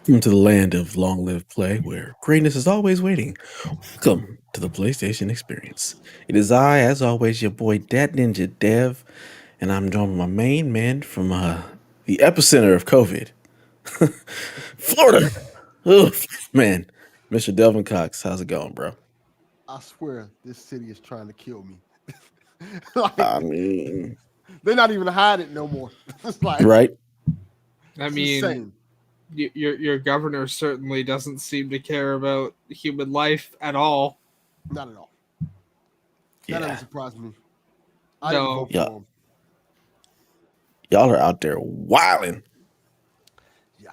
Welcome to the land of long live play, where greatness is always waiting. Welcome to the PlayStation experience. It is I, as always, your boy Dat Ninja Dev, and I'm joined with my main man from the epicenter of COVID, Florida. Ugh, man, Mr. Delvin Cox, how's it going, bro? I swear this city is trying to kill me. like I mean, they're not even hiding no more. It's like right? I it's mean, insane. your governor certainly doesn't seem to care about human life at all. Not at all. That doesn't Yeah, surprise me. I didn't No, vote yeah, for him. y'all are out there wilding. Yeah.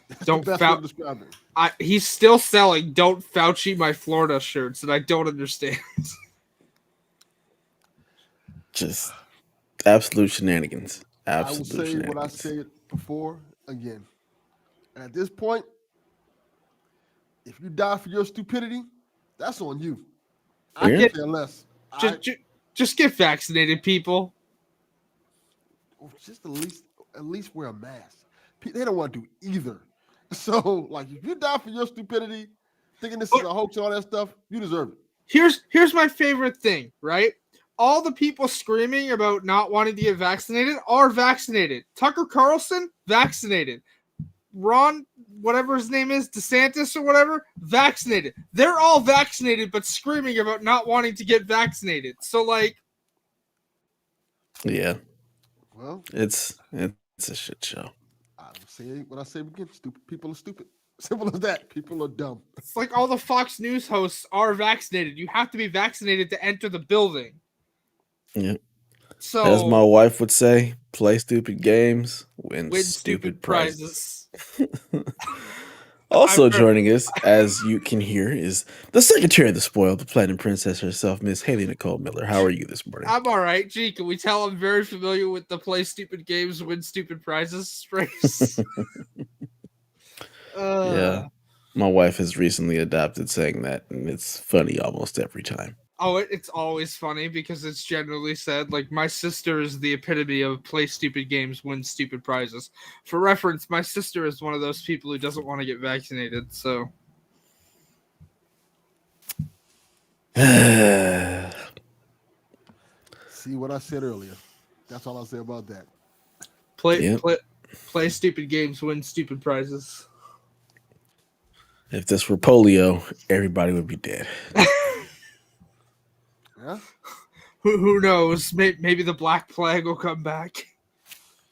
That's the don't best way to Fau- describe it. he's still selling "Don't Fauci My Florida" shirts, and I don't understand. Just absolute shenanigans. I will Absolute say what I shenanigans. said before again. At this point, if you die for your stupidity, that's on you. I Yeah. can care less. Just get vaccinated, people. Just at least wear a mask. They don't want to do either. So, like, if you die for your stupidity, thinking this is a hoax and all that stuff, you deserve it. Here's my favorite thing, right? All the people screaming about not wanting to get vaccinated are vaccinated. Tucker Carlson, vaccinated. Ron, whatever his name is, DeSantis or whatever, vaccinated. They're all vaccinated, but screaming about not wanting to get vaccinated. So, like, Yeah, Well, it's a shit show. I will say what I say again. Stupid people are stupid. Simple as that. People are dumb. it's like all the Fox News hosts are vaccinated. You have to be vaccinated to enter the building. Yeah. As my So, wife would say, play stupid games, win win stupid stupid prizes. prizes. Also I'm joining us, as you can hear, is the secretary of the spoiled, the platinum princess herself, Miss Haley Nicole Miller. How are you this morning? I'm all right. Gee, can we tell I'm very familiar with the play stupid games, win stupid prizes phrase? Yeah. My wife has recently adopted saying that, and it's funny almost every time. Oh, it's always funny because it's generally said, like, my sister is the epitome of play stupid games, win stupid prizes. For reference, my sister is one of those people who doesn't want to get vaccinated, so. See what I said earlier. That's all I'll say about that. Play stupid games, win stupid prizes. If this were polio, everybody would be dead. Yeah. Who knows? Maybe the Black Plague will come back.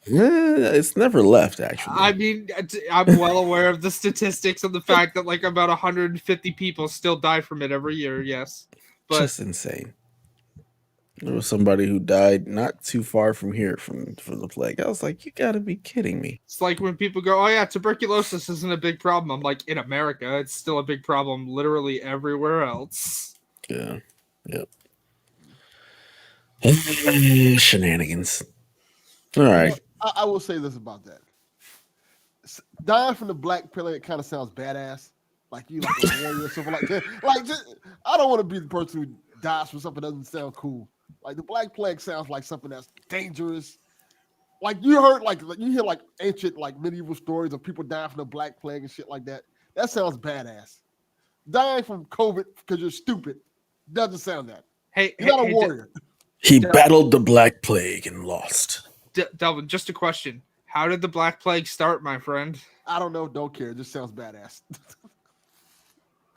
It's never left, actually. I mean, I'm well aware of the statistics and the fact that like about 150 people still die from it every year. Yes, but Just insane. There was somebody who died not too far from here from the plague. I was like, you gotta be kidding me. it's like when people go, "Oh yeah, tuberculosis isn't a big problem." I'm like, in America, it's still a big problem, literally everywhere else. Yeah. Yep. Shenanigans. All right. I will say this about that. Dying from the Black Plague kind of sounds badass. Like you like a warrior or something like that. Like I don't want to be the person who dies from something that doesn't sound cool. Like the Black Plague sounds like something that's dangerous. Like you heard, like you hear like ancient, like medieval stories of people dying from the Black Plague and shit like that. That sounds badass. Dying from COVID because you're stupid doesn't sound that. Hey, You're not a warrior. He battled the Black Plague and lost. Delvin, just a question: how did the Black Plague start, my friend? I don't know. Don't care. It just sounds badass.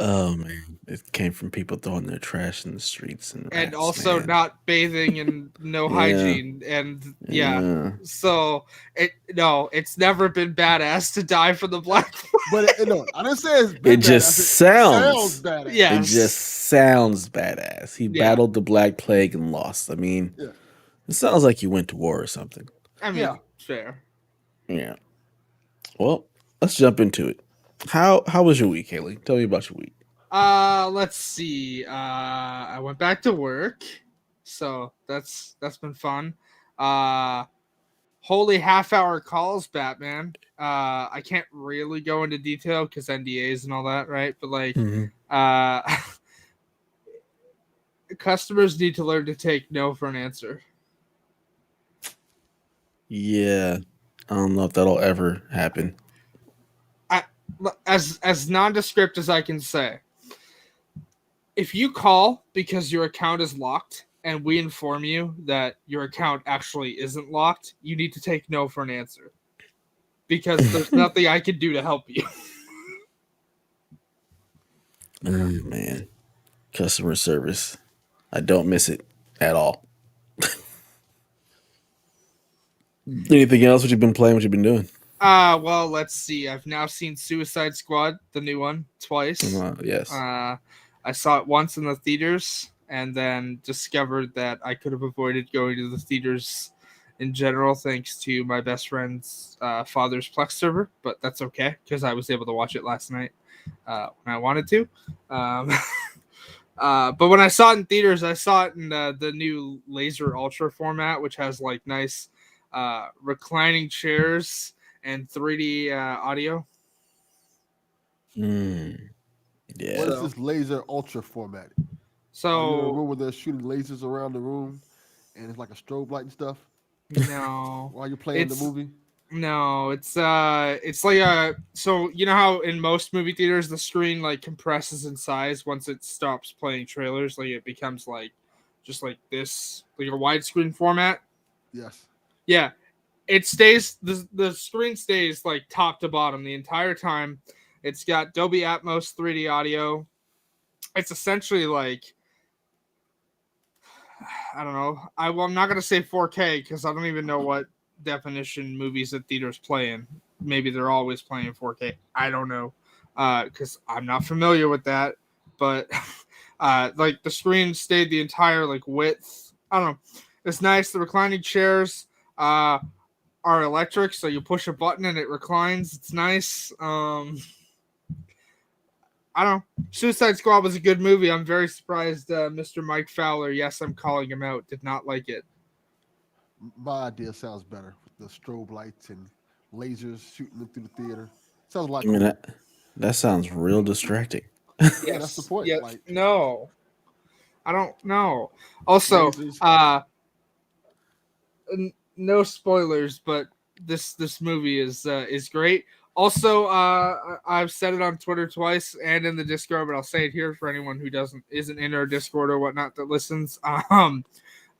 Oh man, it came from people throwing their trash in the streets and and rats, also man. not bathing and no Yeah, hygiene, and yeah. yeah. So it's never been badass to die from the black. But no, I didn't say it's It been bad. just I said it sounds sounds. badass. It just Yes. sounds badass. He Yeah. battled the Black Plague and lost. I mean, Yeah, it sounds like you went to war or something. I yeah. mean, fair. Yeah. Well, let's jump into it. How was your week, Haley? Tell me about your week. Let's see. I went back to work, so that's been fun. Holy half-hour calls, Batman. I can't really go into detail because NDAs and all that, right? But like, Mm-hmm. uh, customers need to learn to take no for an answer. Yeah, I don't know if that'll ever happen. As nondescript as I can say, if you call because your account is locked and we inform you that your account actually isn't locked, you need to take no for an answer because there's nothing I can do to help you. Oh man, customer service. I don't miss it at all. Anything else? What you've been playing? What you've been doing? Well, let's see. I've now seen Suicide Squad, the new one, twice. Yes. I saw it once in the theaters and then discovered that I could have avoided going to the theaters in general thanks to my best friend's father's Plex server, but that's okay because I was able to watch it last night when I wanted to. But when I saw it in theaters, I saw it in the new Laser Ultra format, which has like nice reclining chairs and 3D audio. Mm, yeah. What is So- this laser ultra format? Are you in a So room where they're shooting lasers around the room, and it's like a strobe light and stuff no, while you're playing the it's movie? no, it's like a so you know how in most movie theaters the screen like compresses in size once it stops playing trailers, like it becomes like just like this, like a widescreen format. Yes. Yeah, it stays the screen stays like top to bottom the entire time. It's got Dolby Atmos 3D audio. It's essentially like I don't know. I'm not gonna say 4K because I don't even know what definition movies at theaters play in. Maybe they're always playing 4K. I don't know because I'm not familiar with that. But like the screen stayed the entire like width. I don't know. It's nice. The reclining chairs are electric, so you push a button and it reclines. It's nice. I don't know. Suicide Squad was a good movie. I'm very surprised Mr. Mike Fowler, yes, I'm calling him out, did not like it. My idea sounds better with the strobe lights and lasers shooting them through the theater. Sounds a lot I mean cooler. that sounds real distracting. Yeah, that's the point. Yeah, Like no. I don't know. Also, lasers. no spoilers, but this movie is great. Also, I've said it on Twitter twice and in the Discord, but I'll say it here for anyone who isn't in our Discord or whatnot that listens.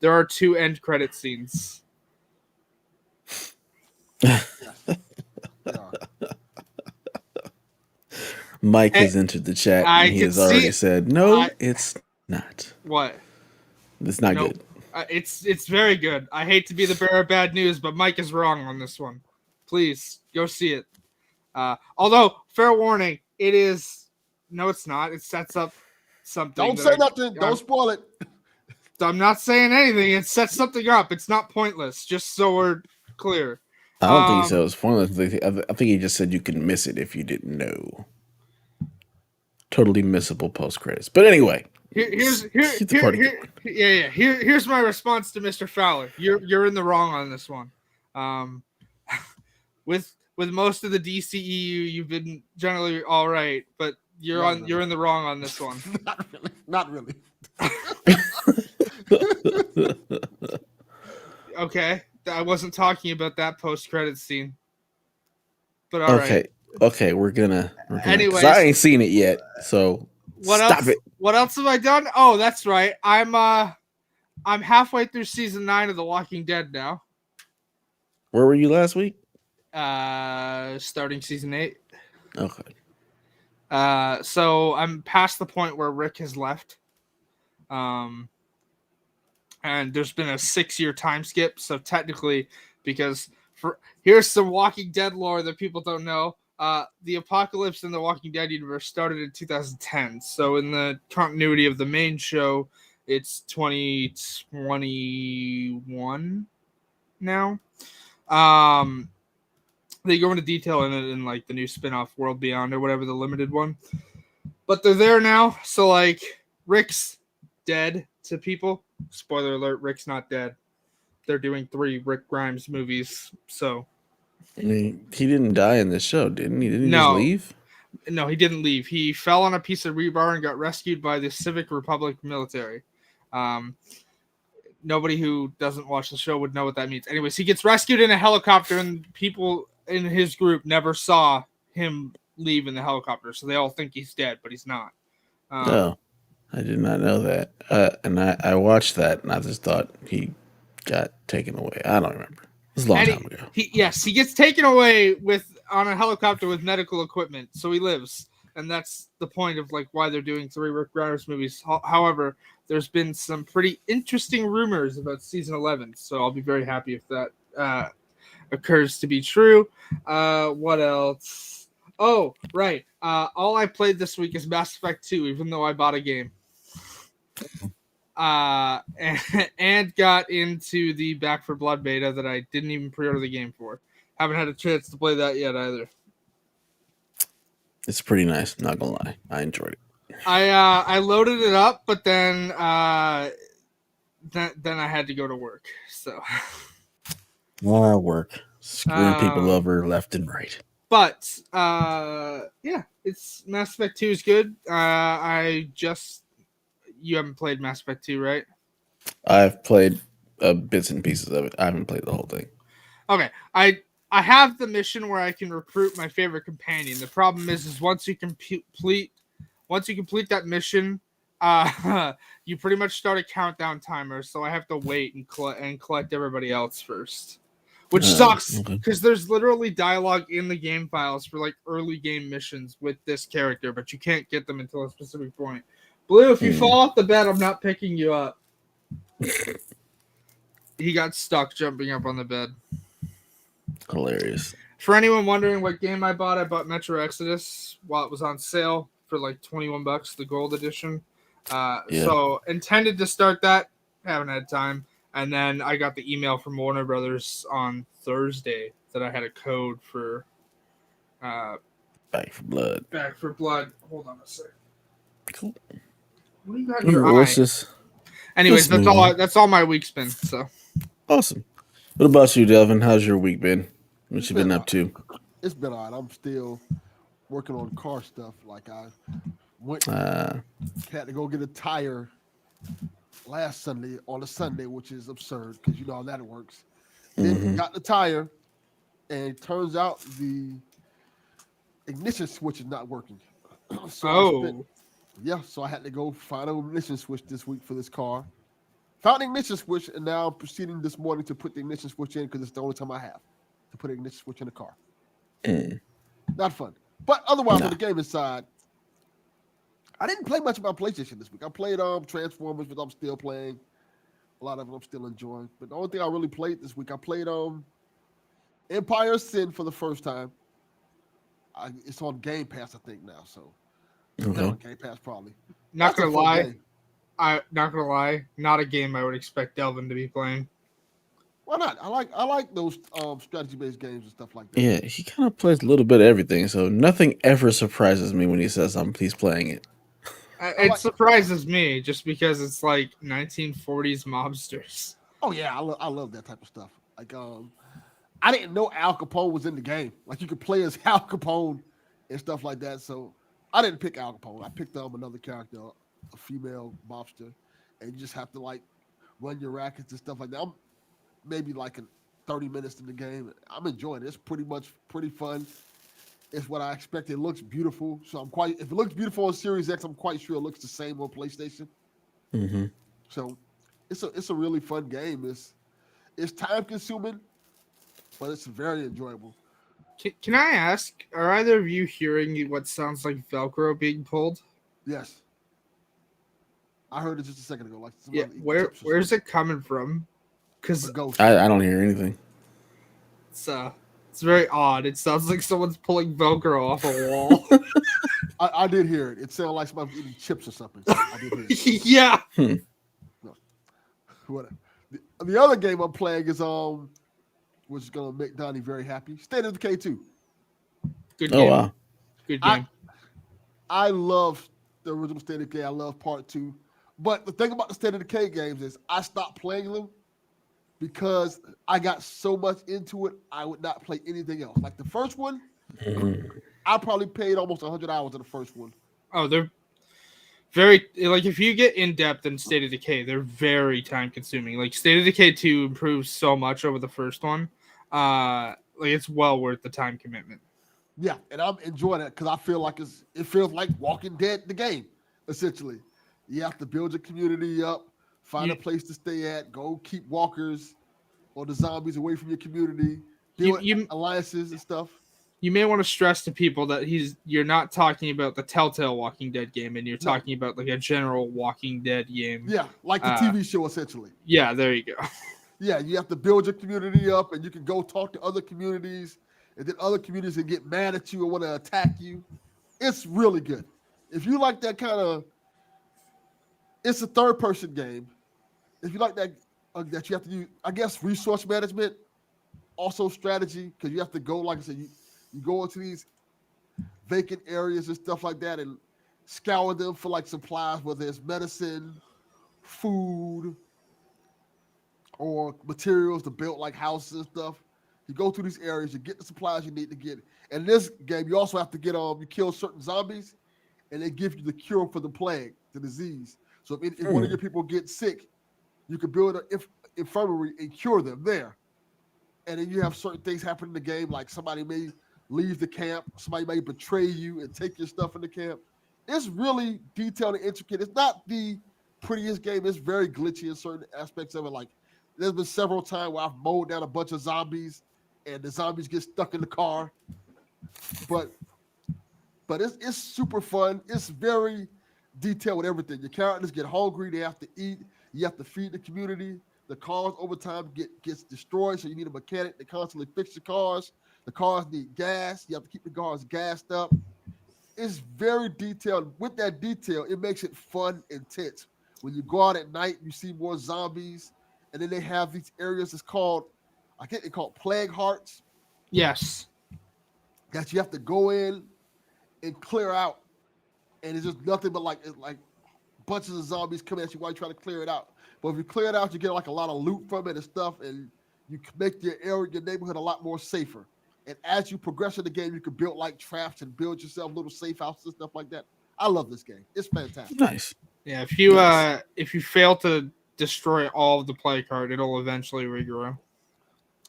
There are 2 end credit scenes. Yes. Yeah. Mike has entered the chat I and he can has already see- said, "No, it's not. What? It's not Nope. good." It's very good. I hate to be the bearer of bad news, but Mike is wrong on this one. Please go see it. Although, fair warning, it is. No, it's not. It sets up something. Don't say nothing. Don't spoil it. I'm not saying anything. It sets something up. It's not pointless. Just so we're clear. I don't think he said it was pointless. I think he just said you can miss it if you didn't know. Totally missable post credits. But anyway, Here's my response to Mr. Fowler. You're in the wrong on this one. With most of the DCEU, you've been generally all right, but you're in the wrong on this one. Not really. Okay, I wasn't talking about that post-credit scene. But all right. Okay, we're gonna. Anyways, I ain't seen it yet, so stop it. What else have I done? Oh, that's right. I'm halfway through season 9 of The Walking Dead now. Where were you last week? Starting season 8. Okay. So I'm past the point where Rick has left. And there's been a 6-year time skip. So technically, because here's some Walking Dead lore that people don't know. The apocalypse in the Walking Dead universe started in 2010. So in the continuity of the main show, it's 2021 now. They go into detail in it in like the new spin-off World Beyond or whatever, the limited one. But they're there now. So like Rick's dead to people. Spoiler alert, Rick's not dead. They're doing 3 Rick Grimes movies. So I mean, he didn't die in this show, didn't he? Didn't he just no, leave? no, he didn't leave. He fell on a piece of rebar and got rescued by the Civic Republic military. Nobody who doesn't watch the show would know what that means. Anyways, he gets rescued in a helicopter, and people in his group never saw him leave in the helicopter, so they all think he's dead, but he's not. No, I did not know that. And I watched that, and I just thought he got taken away. I don't remember. It was a long time ago. He gets taken away on a helicopter with medical equipment, so he lives. And that's the point of like why they're doing 3 Rick Grimes movies. However, there's been some pretty interesting rumors about season 11, so I'll be very happy if that occurs to be true. What else? Oh, right. All I played this week is Mass Effect 2, even though I bought a game. And got into the Back 4 Blood beta that I didn't even pre-order the game for. Haven't had a chance to play that yet either. It's pretty nice, not gonna lie. I enjoyed it. I loaded it up, but then then I had to go to work. So Work. Screwing people over left and right. But yeah, it's Mass Effect 2 is good. You haven't played Mass Effect 2, right? I've played bits and pieces of it. I haven't played the whole thing. Okay, I have the mission where I can recruit my favorite companion. The problem is once you complete that mission, you pretty much start a countdown timer. So I have to wait and collect everybody else first, which sucks because there's literally dialogue in the game files for like early game missions with this character, but you can't get them until a specific point. Blue, if you fall off the bed, I'm not picking you up. He got stuck jumping up on the bed. Hilarious. For anyone wondering what game I bought Metro Exodus while it was on sale for like $21, the gold edition. So intended to start that, haven't had time. And then I got the email from Warner Brothers on Thursday that I had a code for Back 4 Blood. Back 4 Blood. Hold on a second. Cool. What do you got in your eye? Anyways, that's all my week's been. So awesome. What about you, Delvin? How's your week been? What you been up to? It's been all right. I'm still working on car stuff. Like I had to go get a tire last Sunday on a Sunday, which is absurd because you know how that works. Then got the tire, and it turns out the ignition switch is not working. So I had to go find an ignition switch this week for this car. Found the ignition switch, and now I'm proceeding this morning to put the ignition switch in because it's the only time I have to put an ignition switch in the car. Not fun. But otherwise, on the gaming side, I didn't play much about PlayStation this week. I played Transformers, which I'm still playing. A lot of it I'm still enjoying. But the only thing I really played this week, I played Empire Sin for the first time. It's on Game Pass, I think, now. So on Game Pass probably. Not gonna lie, not a game I would expect Delvin to be playing. Why not? I like those strategy-based games and stuff like that. Yeah, he kind of plays a little bit of everything, so nothing ever surprises me when he says he's playing it. It surprises me just because it's like 1940s mobsters. Oh yeah, I love that type of stuff. Like I didn't know Al Capone was in the game. Like you could play as Al Capone and stuff like that. So I didn't pick Al Capone. I picked another character, a female mobster, and you just have to like run your rackets and stuff like that. I'm maybe like 30 minutes in the game. I'm enjoying it. It's pretty fun. It's what I expected. It looks beautiful. So if it looks beautiful on Series X, I'm quite sure it looks the same on PlayStation. So it's a really fun game. It's time consuming, but it's very enjoyable. Can I ask, are either of you hearing what sounds like Velcro being pulled? Yes, I heard it just a second ago, like Yeah, somebody eating chips or where's something. it coming from? A Because ghost. I don't hear anything. it's very odd. It sounds like someone's pulling Velcro off a wall. I did hear it. It sounded like somebody was eating chips or something. So I did hear it. Yeah. Hmm. No, whatever. The other game I'm playing is which is gonna make Donnie very happy. State of Decay 2. Good Oh game. wow. Good I game. I love the original State of Decay. I love Part 2. But the thing about the State of Decay games is I stopped playing them because I got so much into it, I would not play anything else. Like the first one, I probably paid almost 100 hours in the first one. Oh, they're very like if you get in depth in State of Decay, they're very time consuming. Like State of Decay 2 improves so much over the first one. Like it's well worth the time commitment. Yeah, and I'm enjoying it because I feel like it feels like Walking Dead, the game, essentially. You have to build your community up, find a place to stay at, go keep walkers or the zombies away from your community, build You alliances and stuff. you may want to stress to people that you're not talking about the Telltale Walking Dead game, and you're No. talking about like a general Walking Dead game. Yeah, like the TV show, essentially. Yeah, there you go. Yeah, you have to build your community up, and you can go talk to other communities, and then other communities can get mad at you and want to attack you. It's really good. If you like that kind of, it's a third-person game. If you like that, that you have to use, I guess, resource management, also strategy, because you have to go, like I said, you go into these vacant areas and stuff like that and scour them for like supplies, whether it's medicine, food, or materials to build like houses and stuff. You go through these areas, you get the supplies you need to get. And in this game, you also have to get you kill certain zombies, and they give you the cure for the plague, the disease. So if one of your people gets sick, you can build an infirmary and cure them there. And then you have certain things happen in the game, like somebody may leave the camp, somebody may betray you and take your stuff in the camp. It's really detailed and intricate. It's not the prettiest game. It's very glitchy in certain aspects of it. Like there's been several times where I've mowed down a bunch of zombies and the zombies get stuck in the car. But it's super fun. It's very detailed with everything. Your characters get hungry, they have to eat, you have to feed the community. The cars over time gets destroyed, so you need a mechanic to constantly fix the cars. The cars need gas. You have to keep the cars gassed up. It's very detailed. With that detail, it makes it fun, intense. When you go out at night, you see more zombies, and then they have these areas. It's called, I think they're called plague hearts. Yes. That you have to go in and clear out, and it's just nothing but like bunches of zombies coming at you while you try to clear it out. But if you clear it out, you get like a lot of loot from it and stuff, and you can make your area, your neighborhood a lot more safer. And as you progress in the game, you can build like traps and build yourself little safe houses and stuff like that. I love this game. It's fantastic. Nice. Yeah, if you fail to destroy all of the play card, it'll eventually regrow.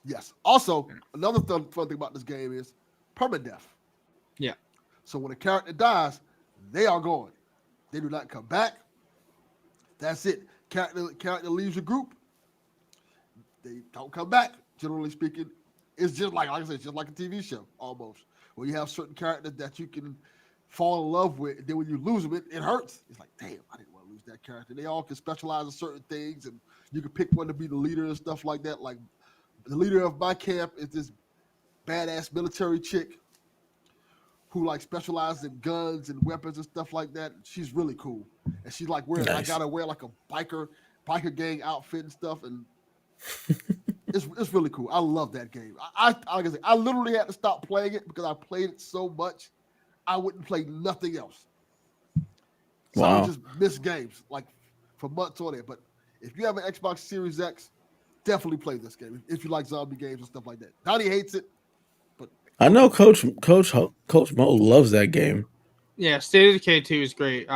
Yes. Also, another fun thing about this game is permadeath. Yeah. So when a character dies, they are gone. They do not come back. That's it. Character leaves a group. They don't come back. Generally speaking, it's just like I said, it's just like a TV show almost, where you have certain characters that you can fall in love with. And then when you lose them, it hurts. It's like, damn, I didn't want to lose that character. They all can specialize in certain things, and you can pick one to be the leader and stuff like that. Like the leader of my camp is this badass military chick who like specializes in guns and weapons and stuff like that. She's really cool, and she's like wearing. I gotta wear like a biker gang outfit and stuff, and it's really cool. I love that game. Like I said, I literally had to stop playing it because I played it so much, I wouldn't play nothing else. So I would just miss games like for months on it. But if you have an Xbox Series X, definitely play this game if you like zombie games and stuff like that. Donnie hates it. I know Coach Mo loves that game. Yeah, State of Decay 2 is great.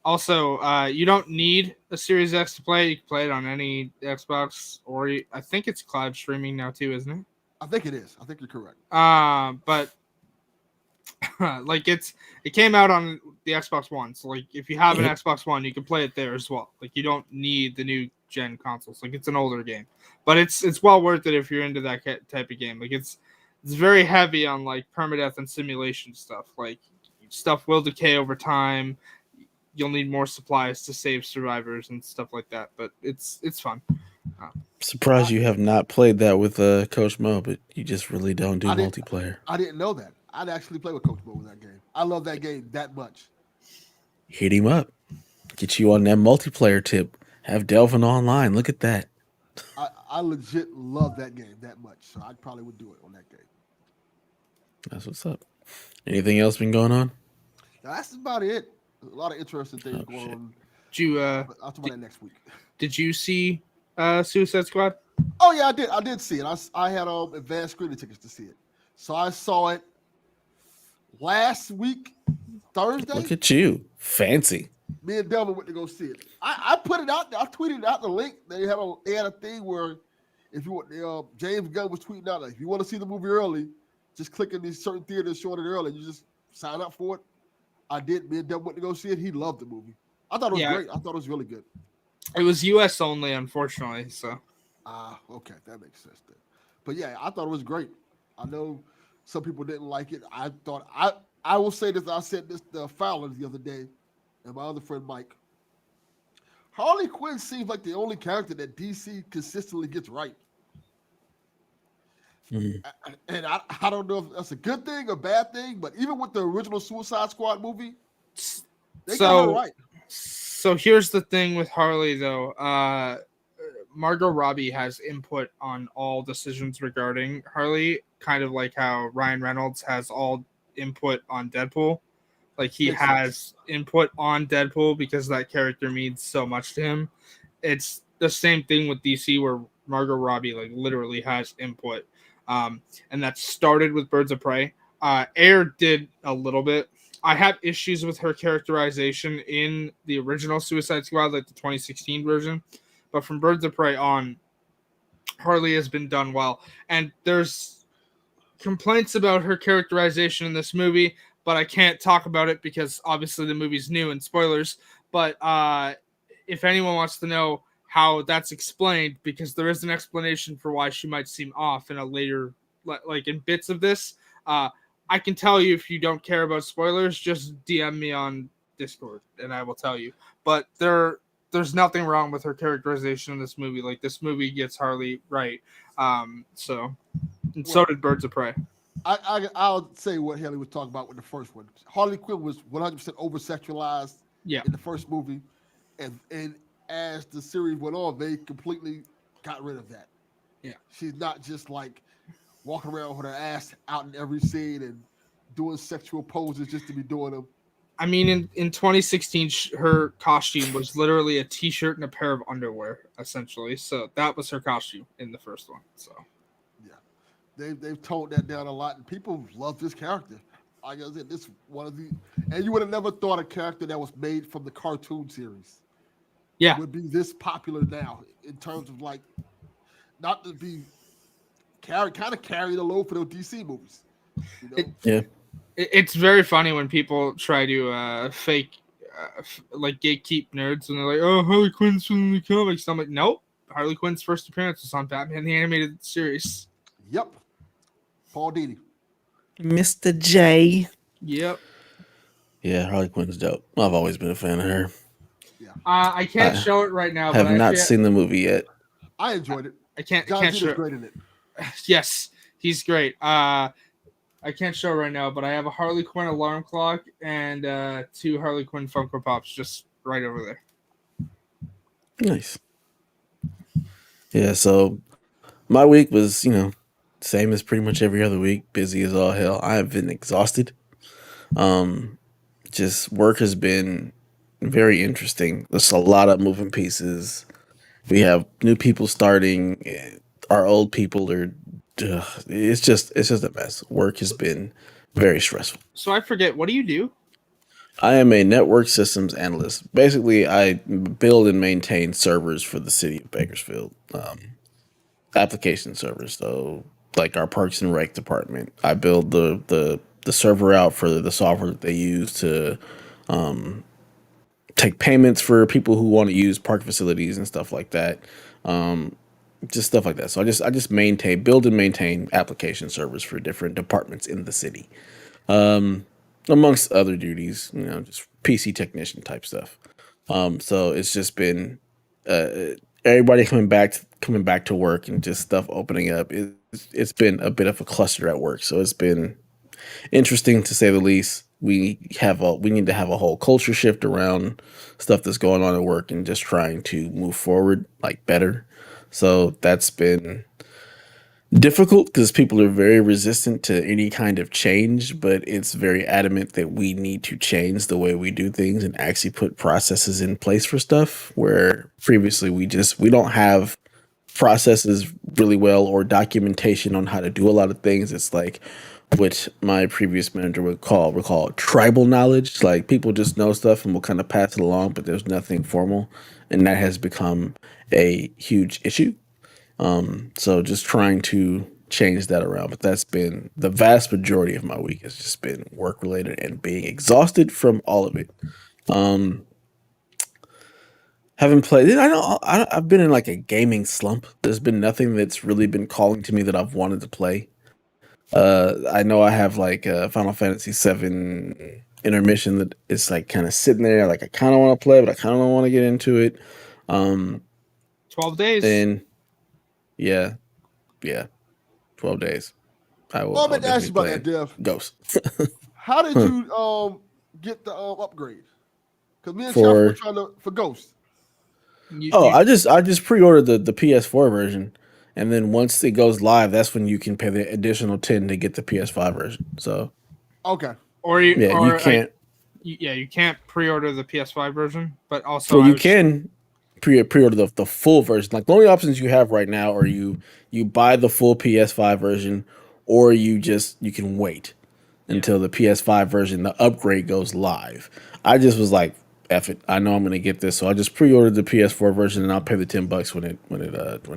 Also, you don't need a Series X to play. You can play it on any Xbox, or I think it's cloud streaming now too, isn't it? I think it is. I think you're correct. But like it came out on the Xbox One, so like if you have an Xbox One, you can play it there as well. Like you don't need the new gen consoles. Like it's an older game, but it's well worth it if you're into that type of game. Like it's very heavy on like permadeath and simulation stuff. Like stuff will decay over time. You'll need more supplies to save survivors and stuff like that. But it's fun. Surprised I you have not played that with Coach Mo, but you just really don't do I didn't multiplayer. I didn't know that. I'd actually play with Coach Bo in that game. I love that game that much. Hit him up. Get you on that multiplayer tip. Have Delvin online. Look at that. I legit love that game that much. So I probably would do it on that game. That's what's up. Anything else been going on? Now, that's about it. A lot of interesting things Oh going shit. on. Did you But I'll talk about that next week. did you see Suicide Squad? Oh yeah, I did. I did see it. I had advanced screening tickets to see it. So I saw it last week, Look Thursday. at you. Fancy. Me and Delvin went to go see it. I put it out there. I tweeted out the link. They had a thing where if you want James Gunn was tweeting out like if you want to see the movie early, just click in these certain theaters showing it early. You just sign up for it. I did. Me and Delvin went to go see it. He loved the movie. I thought it was Yeah. great. I thought it was really good. It was U.S. only, unfortunately. So Okay, that makes sense then. But yeah, I thought it was great. I know some people didn't like it. I will say this. I said this to Fowler the other day, and my other friend Mike. Harley Quinn seems like the only character that DC consistently gets right, Mhm. and I don't know if that's a good thing or bad thing. But even with the original Suicide Squad movie, they got her so right. so here's the thing with Harley though. Margot Robbie has input on all decisions regarding Harley, kind of like how Ryan Reynolds has all input on Deadpool. Like he Makes sense. has input on Deadpool because that character means so much to him. It's the same thing with DC where Margot Robbie like literally has input. And that started with Birds of Prey. Air did a little bit. I have issues with her characterization in the original Suicide Squad, like the 2016 version. But from Birds of Prey on, Harley has been done well. And there's complaints about her characterization in this movie, but I can't talk about it because obviously the movie's new and spoilers. But if anyone wants to know how that's explained, because there is an explanation for why she might seem off in a later, like in bits of this, I can tell you if you don't care about spoilers, just DM me on Discord and I will tell you. But there's nothing wrong with her characterization in this movie. Like this movie gets Harley right. So Well, did Birds of Prey. I'll say what Haley was talking about with the first one. Harley Quinn was 100% over sexualized Yeah. in the first movie, and as the series went on, they completely got rid of that. Yeah. She's not just like walking around with her ass out in every scene and doing sexual poses just to be doing them. I mean, in 2016, her costume was literally a t-shirt and a pair of underwear, essentially. So that was her costume in the first one. So Yeah, they've toned that down a lot, and people love this character. Like I said, this one of the, and you would have never thought a character that was made from the cartoon series yeah, would be this popular now in terms of like not to be carry the load for those DC movies. You know, It- Yeah. it's very funny when people try to fake like gatekeep nerds and they're like, "Oh, Harley Quinn's from the comics." I'm like, "Nope, Harley Quinn's first appearance was on Batman the Animated Series." yep, Paul Dini. Mr. J. Yep. Yeah, Harley Quinn's dope. I've always been a fan of her. I can't I show it right now, Have but not seen the movie yet. I enjoyed it. I can't John Cena's show. great in it. Yes, he's great. I can't show right now, but I have a Harley Quinn alarm clock and 2 Harley Quinn Funko Pops just right over there. Nice. Yeah, so my week was, same as pretty much every other week. Busy as all hell. I have been exhausted. Just work has been very interesting. There's a lot of moving pieces. We have new people starting. Our old people are. It's just a mess. Work has been very stressful. So I forget, what do you do? I am a network systems analyst. Basically, I build and maintain servers for the city of Bakersfield. Application servers. So, like our Parks and Rec department, I build the server out for the software that they use to take payments for people who want to use park facilities and stuff like that. just stuff like that. So I just build and maintain application servers for different departments in the city, amongst other duties. Just PC technician type stuff. So it's just been everybody coming back to work and just stuff opening up. It's been a bit of a cluster at work. So it's been interesting to say the least. We need to have a whole culture shift around stuff that's going on at work and just trying to move forward like better. So that's been difficult because people are very resistant to any kind of change, but it's very adamant that we need to change the way we do things and actually put processes in place for stuff where previously we don't have processes really well or documentation on how to do a lot of things. It's like what my previous manager would call tribal knowledge. Like people just know stuff and will kind of pass it along, but there's nothing formal, and that has become a huge issue. So just trying to change that around. But that's been the vast majority of my week has just been work related and being exhausted from all of it. Um, haven't played. I've been in like a gaming slump. There's been nothing that's really been calling to me that I've wanted to play. I know I have like Final Fantasy VII intermission that is like kind of sitting there. Like I kind of want to play, but I kind of don't want to get into it. Um, 12 days. and yeah, yeah, 12 days. Oh, I I'll meant to ask definitely you about play that, Dev. Ghost How did Huh. you get the upgrade? Because me and Chaff were for. trying to for Ghost. Oh, You I just pre-ordered the PS4 version, and then once it goes live, that's when you can pay the additional 10 to get the PS5 version. So Okay. or you yeah, you or can't. yeah, you can't pre-order the PS5 version, but also Well, I you was can pre-order the full version. Like the only options you have right now are you buy the full PS5 version, or you can wait yeah. until the PS5 version, the upgrade goes live. I just was like, F it. I know I'm gonna get this, so I just pre-ordered the PS4 version, and I'll pay the $10 when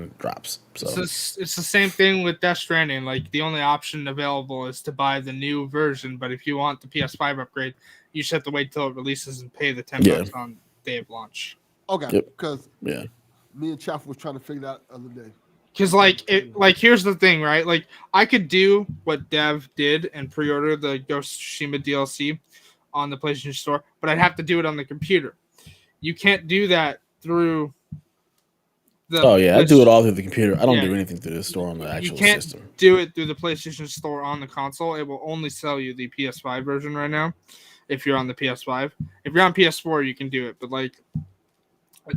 it drops. So It's the same thing with Death Stranding. Like the only option available is to buy the new version, but if you want the PS5 upgrade, you just have to wait till it releases and pay the 10 yeah, bucks on day of launch. Okay. yep, Because yeah, me and Chaff was trying to figure that out the other day. Because like here's the thing, right? Like I could do what Dev did and pre-order the Ghost of Tsushima DLC on the PlayStation Store, but I'd have to do it on the computer. You can't do that through the oh yeah, I do it this. all through the computer. I don't Yeah, do anything through the store on the you actual can't system. do it through the PlayStation Store on the console. It will only sell you the PS5 version right now. If you're on the PS5, if you're on PS4, you can do it. But like,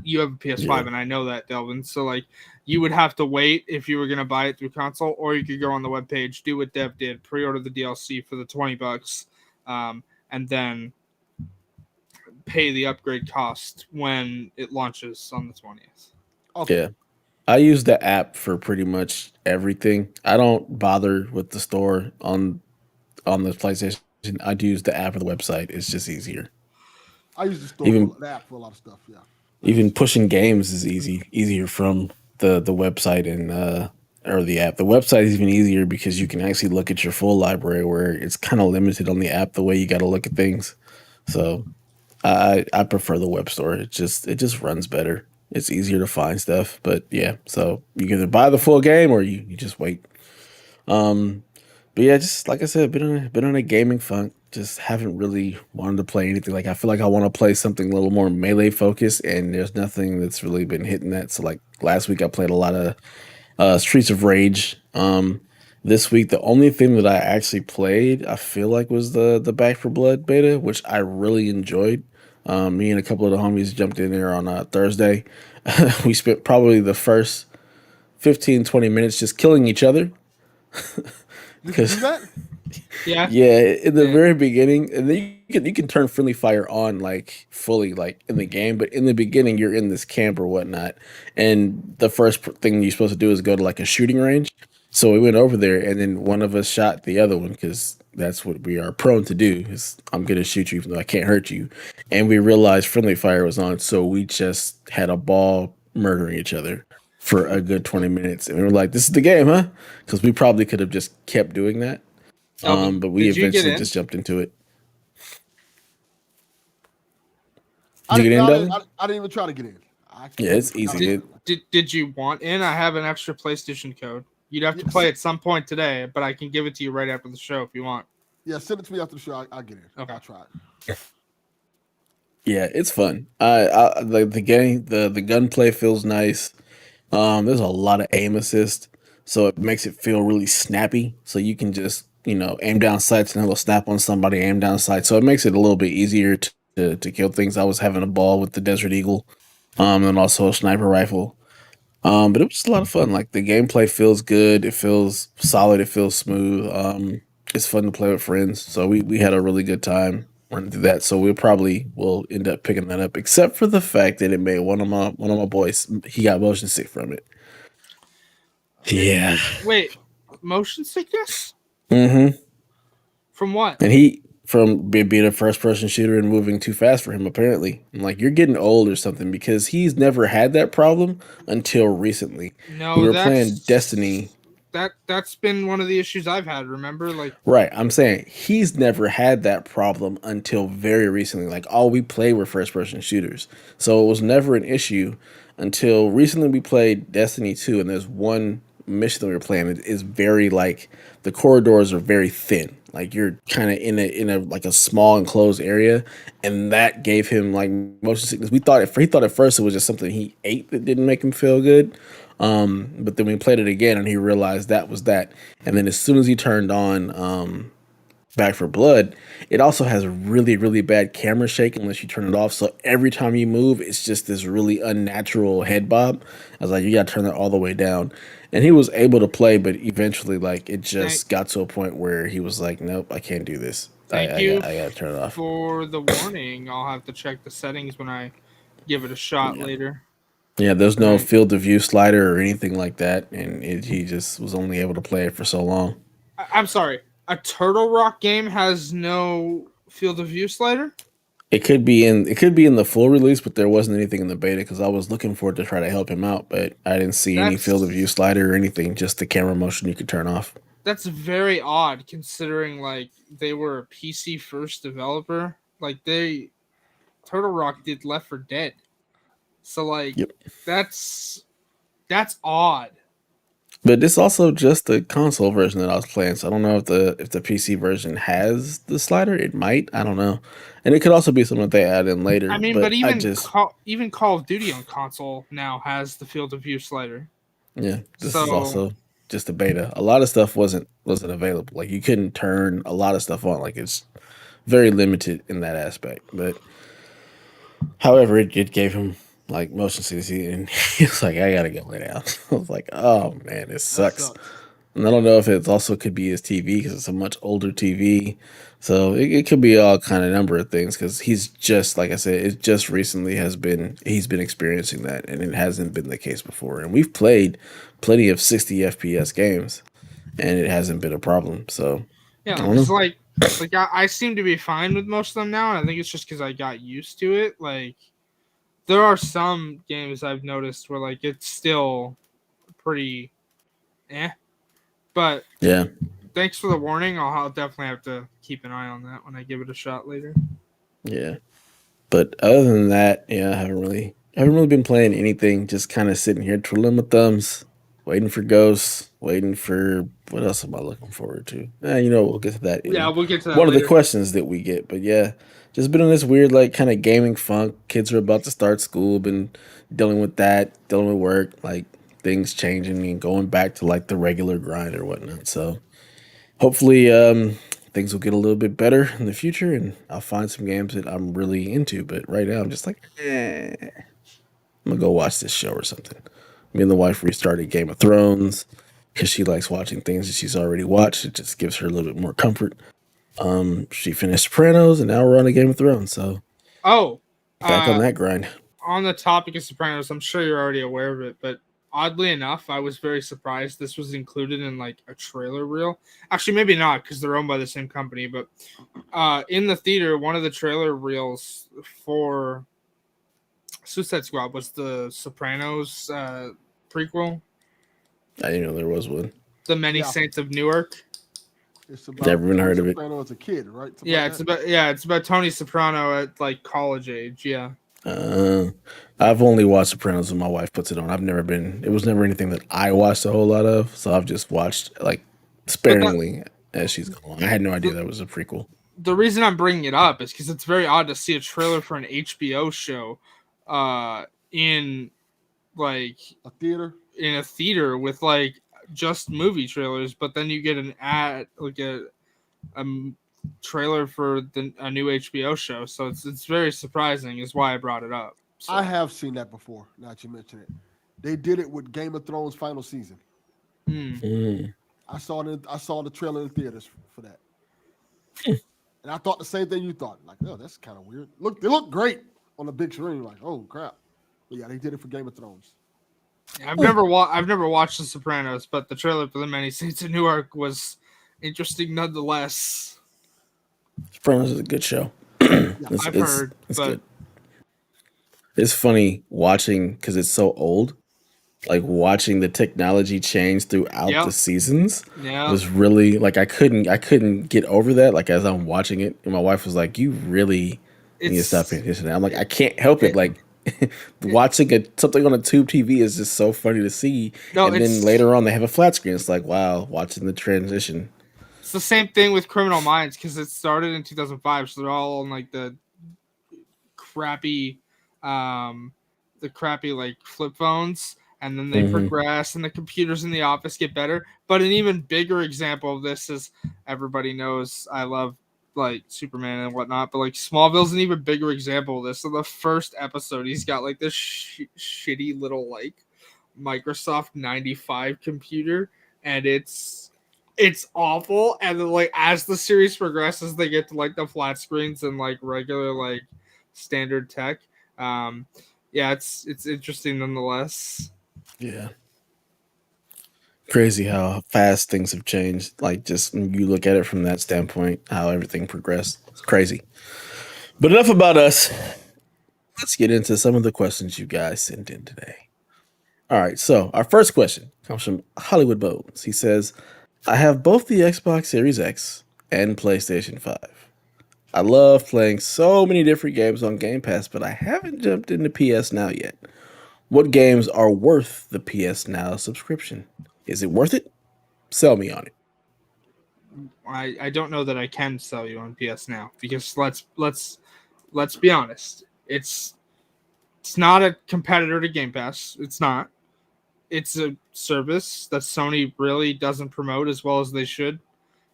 you have a Yeah, PS5, and I know that, Delvin. So like, you would have to wait if you were gonna buy it through console, or you could go on the webpage, do what Dev did, pre-order the DLC for the $20, and then pay the upgrade cost when it launches on the 20th. Okay. yeah. I use the app for pretty much everything. I don't bother with the store on the PlayStation. I'd use the app or the website. It's just easier. I use the store Even for the app for a lot of stuff. Yeah. even Nice. pushing games is easier from the website and or the app. The website is even easier because you can actually look at your full library where it's kind of limited on the app the way you got to look at things. So I prefer the web store. It just runs better. It's easier to find stuff. But yeah, so you can either buy the full game or you just wait. Um, but yeah, just like I said, been on a gaming funk. Just haven't really wanted to play anything. Like I feel like I want to play something a little more melee focused, and there's nothing that's really been hitting that. So like last week, I played a lot of Streets of Rage. This week, the only thing that I actually played, I feel like, was the Back for Blood beta, which I really enjoyed. Me and a couple of the homies jumped in there on Thursday. We spent probably the first 15-20 minutes just killing each other You can do because that? Yeah, yeah, in the yeah. very beginning, and then you can turn friendly fire on like fully like in the game, but in the beginning you're in this camp or whatnot, and the first thing you're supposed to do is go to like a shooting range. So we went over there, and then one of us shot the other one because that's what we are prone to do. Is I'm gonna shoot you even though I can't hurt you, and we realized friendly fire was on, so we just had a ball murdering each other for a good 20 minutes, and we were like, "This is the game, huh?" Because we probably could have just kept doing that, Delvin, but we did you get eventually in? just jumped into it. I Did you didn't. get in, I didn't. Devin? I didn't even try to get in. I Yeah, completely it's forgot easy. about Did that one. did you want in? I have an extra PlayStation code. You'd have to Yes. play at some point today, but I can give it to you right after the show if you want. Yeah, send it to me after the show. I'll get it. Okay. I'll try it. Yeah, it's fun. I like the game. The gunplay feels nice. There's a lot of aim assist, so it makes it feel really snappy. So you can just aim down sights and it'll snap on somebody. Aim down sights, so it makes it a little bit easier to kill things. I was having a ball with the Desert Eagle, and also a sniper rifle. But it was just a lot of fun. Like the gameplay feels good. It feels solid. It feels smooth. It's fun to play with friends. So we had a really good time running through that. So we probably will end up picking that up, except for the fact that it made one of my boys, he got motion sick from it. Yeah. Wait, motion sickness Mm-hmm. from what? And he from being a first person shooter and moving too fast for him. Apparently, I'm like, you're getting old or something, because he's never had that problem until recently. We No, were playing Destiny. that's been one of the issues I've had. Remember, like Right. I'm saying he's never had that problem until very recently. Like all we played were first person shooters. So it was never an issue until recently we played Destiny 2, and there's one mission that we were playing. It is very like the corridors are very thin. Like you're kind of in a like a small enclosed area, and that gave him like motion sickness. He thought at first it was just something he ate that didn't make him feel good. But then we played it again and he realized that was that. And then as soon as he turned on Back for Blood, it also has a really, really bad camera shake unless you turn it off. So every time you move, it's just this really unnatural head bob. I was like, you gotta turn that all the way down. And he was able to play, but eventually like it thank just got to a point where he was like, nope, I can't do this. I, thank I you got I gotta turn it off. for the warning. I'll have to check the settings when I give it a shot Yeah. later. Yeah, there's All no right. field of view slider or anything like that, and he just was only able to play it for so long. I'm sorry. A Turtle Rock game has no field of view slider. It could be in the full release, but there wasn't anything in the beta because I was looking for it to try to help him out, but I didn't see any field of view That's slider or anything, just the camera motion you could turn off. that's very odd considering like they were a PC first developer. Like they Turtle Rock did Left 4 Dead. So like Yep. that's that's odd. But it's also just the console version that I was playing, so I don't know if the PC version has the slider. It might, I don't know, and it could also be something that they add in I later. mean, but But I just Even Call of Duty on console now has the field of view slider. yeah, this is So also just a beta. A lot of stuff wasn't available. Like you couldn't turn a lot of stuff on. Like it's very limited in that aspect. But however, it gave him like motion sickness, and he was like, "I gotta go lay down." I was like, "Oh man, this That sucks." sucks. And I don't know if it also could be his TV because it's a much older TV, so it could be all kind of number of things. Because he's just like I said, it just recently he's been experiencing that, and it hasn't been the case before. And we've played plenty of 60 FPS games, and it hasn't been a problem. So I yeah, don't know. because I seem to be fine with most of them now, and I think it's just because I got used to it. Like there are some games I've noticed where like it's still pretty eh, but Yeah. thanks for the warning. I'll definitely have to keep an eye on that when I give it a shot later. Yeah. But other than that, yeah, I haven't really been playing anything. Just kind of sitting here twiddling my thumbs, waiting for ghosts, waiting for what else am I looking forward to? We'll get to that Yeah, in we'll get to that one of the later. questions that we get. But yeah, just been in this weird like kind of gaming funk. Kids are about to start school, been dealing with that, dealing with work, like things changing and going back to like the regular grind or whatnot. So hopefully things will get a little bit better in the future and I'll find some games that I'm really into. But right now I'm just like, I'm gonna go watch this show or something. Me and the wife restarted Game of Thrones because she likes watching things that she's already watched. It just gives her a little bit more comfort. She finished Sopranos and now we're on a Game of Thrones. So Oh, back on uh, that grind. on the topic of Sopranos, I'm sure you're already aware of it, but oddly enough, I was very surprised this was included in like a trailer reel. Actually, maybe not because they're owned by the same company, but in the theater, one of the trailer reels for Suicide Squad was the Sopranos prequel, I didn't know there was one. The Many Yeah, Saints of Newark. it's Never about even Tony heard of it. Soprano as a kid, right? Something Yeah, like that. it's about Tony Soprano at like college age. Yeah. Uh, I've only watched Sopranos when my wife puts it on. It was never anything that I watched a whole lot of, so I've just watched like But that sparingly as she's gone. I had no idea the, that was a prequel. the reason I'm bringing it up is because it's very odd to see a trailer for an HBO show, in like A theater. in a theater with like just movie trailers, but then you get an ad like a trailer for a new HBO show. So it's very surprising. Is why I brought it up. I So have seen that before. Now that you mention it, they did it with Game of Thrones final season. hmm. Mm. I saw the trailer in theaters for that, and I thought the same thing you thought. Like, oh, that's kind of weird. Look, they look great on the big screen. Like, oh crap. But yeah, they did it for Game of Thrones. I've never watched The Sopranos, but the trailer for The Many Saints of Newark was interesting nonetheless. Sopranos is a good show. Yeah, I've heard, It's but good. It's funny watching because it's so old. Like watching the technology change throughout the yep, seasons yeah, was really like I couldn't get over that. Like as I'm watching it, and my wife was like, "You really need to stop paying it's attention." I'm like, I can't help it. it, Like it watching something on a tube TV is just so funny to see. no, And then later on, they have a flat screen. It's like, wow, watching the transition. it's the same thing with Criminal Minds because it started in 2005, so they're all on like crappy, um, the crappy like flip phones, and then they Hmm. progress, and the computers in the office get better. But an even bigger example of this is everybody knows I love like Superman and whatnot, but like Smallville's an even bigger example of this. So the first episode, he's got like this shitty little like Microsoft 95 computer, and it's awful. And then like as the series progresses, they get to like the flat screens and like regular like standard tech. Um, yeah, it's interesting nonetheless. Yeah, crazy how fast things have changed. Like just when you look at it from that standpoint, how everything progressed. It's crazy. But enough about us. Let's get into some of the questions you guys sent in today. All right, so our first question comes from Hollywood Bones. He says, I have both the Xbox Series X and PlayStation 5. I love playing so many different games on Game Pass, but I haven't jumped into PS Now yet. What games are worth the PS Now subscription? Is it worth it? Sell me on it. I don't know that I can sell you on PS now because let's be honest. It's not a competitor to Game Pass. It's not. It's a service that Sony really doesn't promote as well as they should.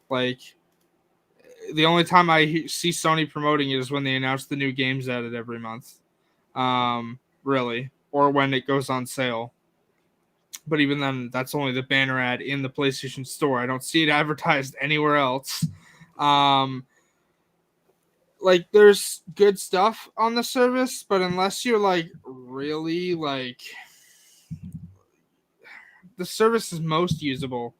Like the only time I see Sony promoting it is when they announce the new games added every month. Really, or when it goes on sale. But even then, that's only the banner ad in the PlayStation Store. I don't see it advertised anywhere else. Um, like there's good stuff on the service, but unless you're like really like the service is most usable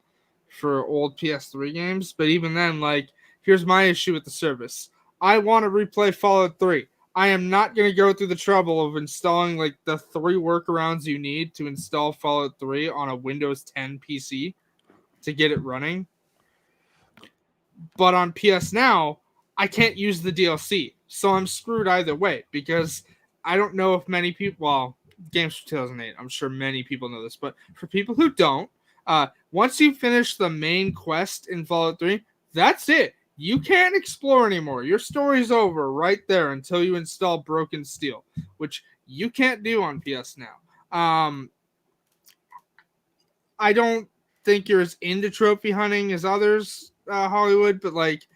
for old PS3 games, but even then, like, here's my issue with the service. I want to replay Fallout 3. I am not going to go through the trouble of installing like the 3 workarounds you need to install Fallout 3 on a Windows 10 PC to get it running. But on PS Now, I can't use the DLC. So I'm screwed either way because I don't know if many people, well, games from 2008, I'm sure many people know this, but for people who don't, once you finish the main quest in Fallout 3, that's it. You can't explore anymore. Your story's over right there until you install Broken Steel, which you can't do on PS Now. I don't think you're as into trophy hunting as others, Hollywood, but like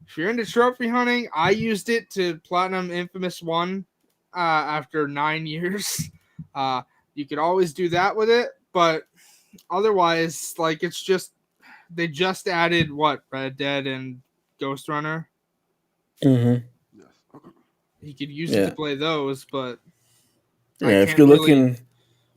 if you're into trophy hunting, I used it to platinum Infamous 1 after 9 years. You could always do that with it, but otherwise, like it's just they just added what Red Dead and Ghost Runner. Mm-hmm. Yes. You could use it to Yeah. play those, but I Yeah, if can't you're really. looking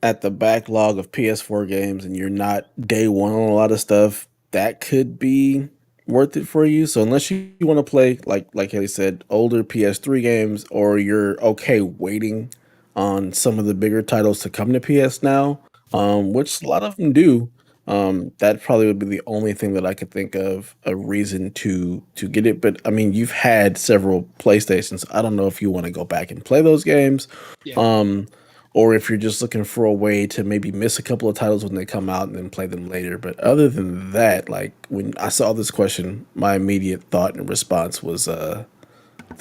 at the backlog of PS4 games and you're not day one on a lot of stuff, that could be worth it for you. So unless you want to play like Haley said, older PS3 games, or you're okay waiting on some of the bigger titles to come to PS Now, which a lot of them do, That probably would be the only thing that I could think of a reason to get it. But I mean, you've had several PlayStations. I don't know if you want to go back and play those games, Yeah. um, or if you're just looking for a way to maybe miss a couple of titles when they come out and then play them later. But other than that, like when I saw this question, my immediate thought and response was the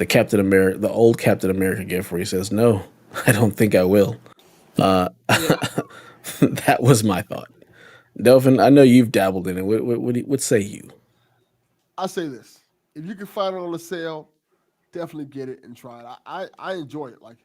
Captain America, the old Captain America gift, where he says, "No, I don't think I will." Uh, Yeah. that was my thought. Delvin, I know you've dabbled in it. What say you? I say this: if you can find it on a sale, definitely get it and try it. I enjoy it. Like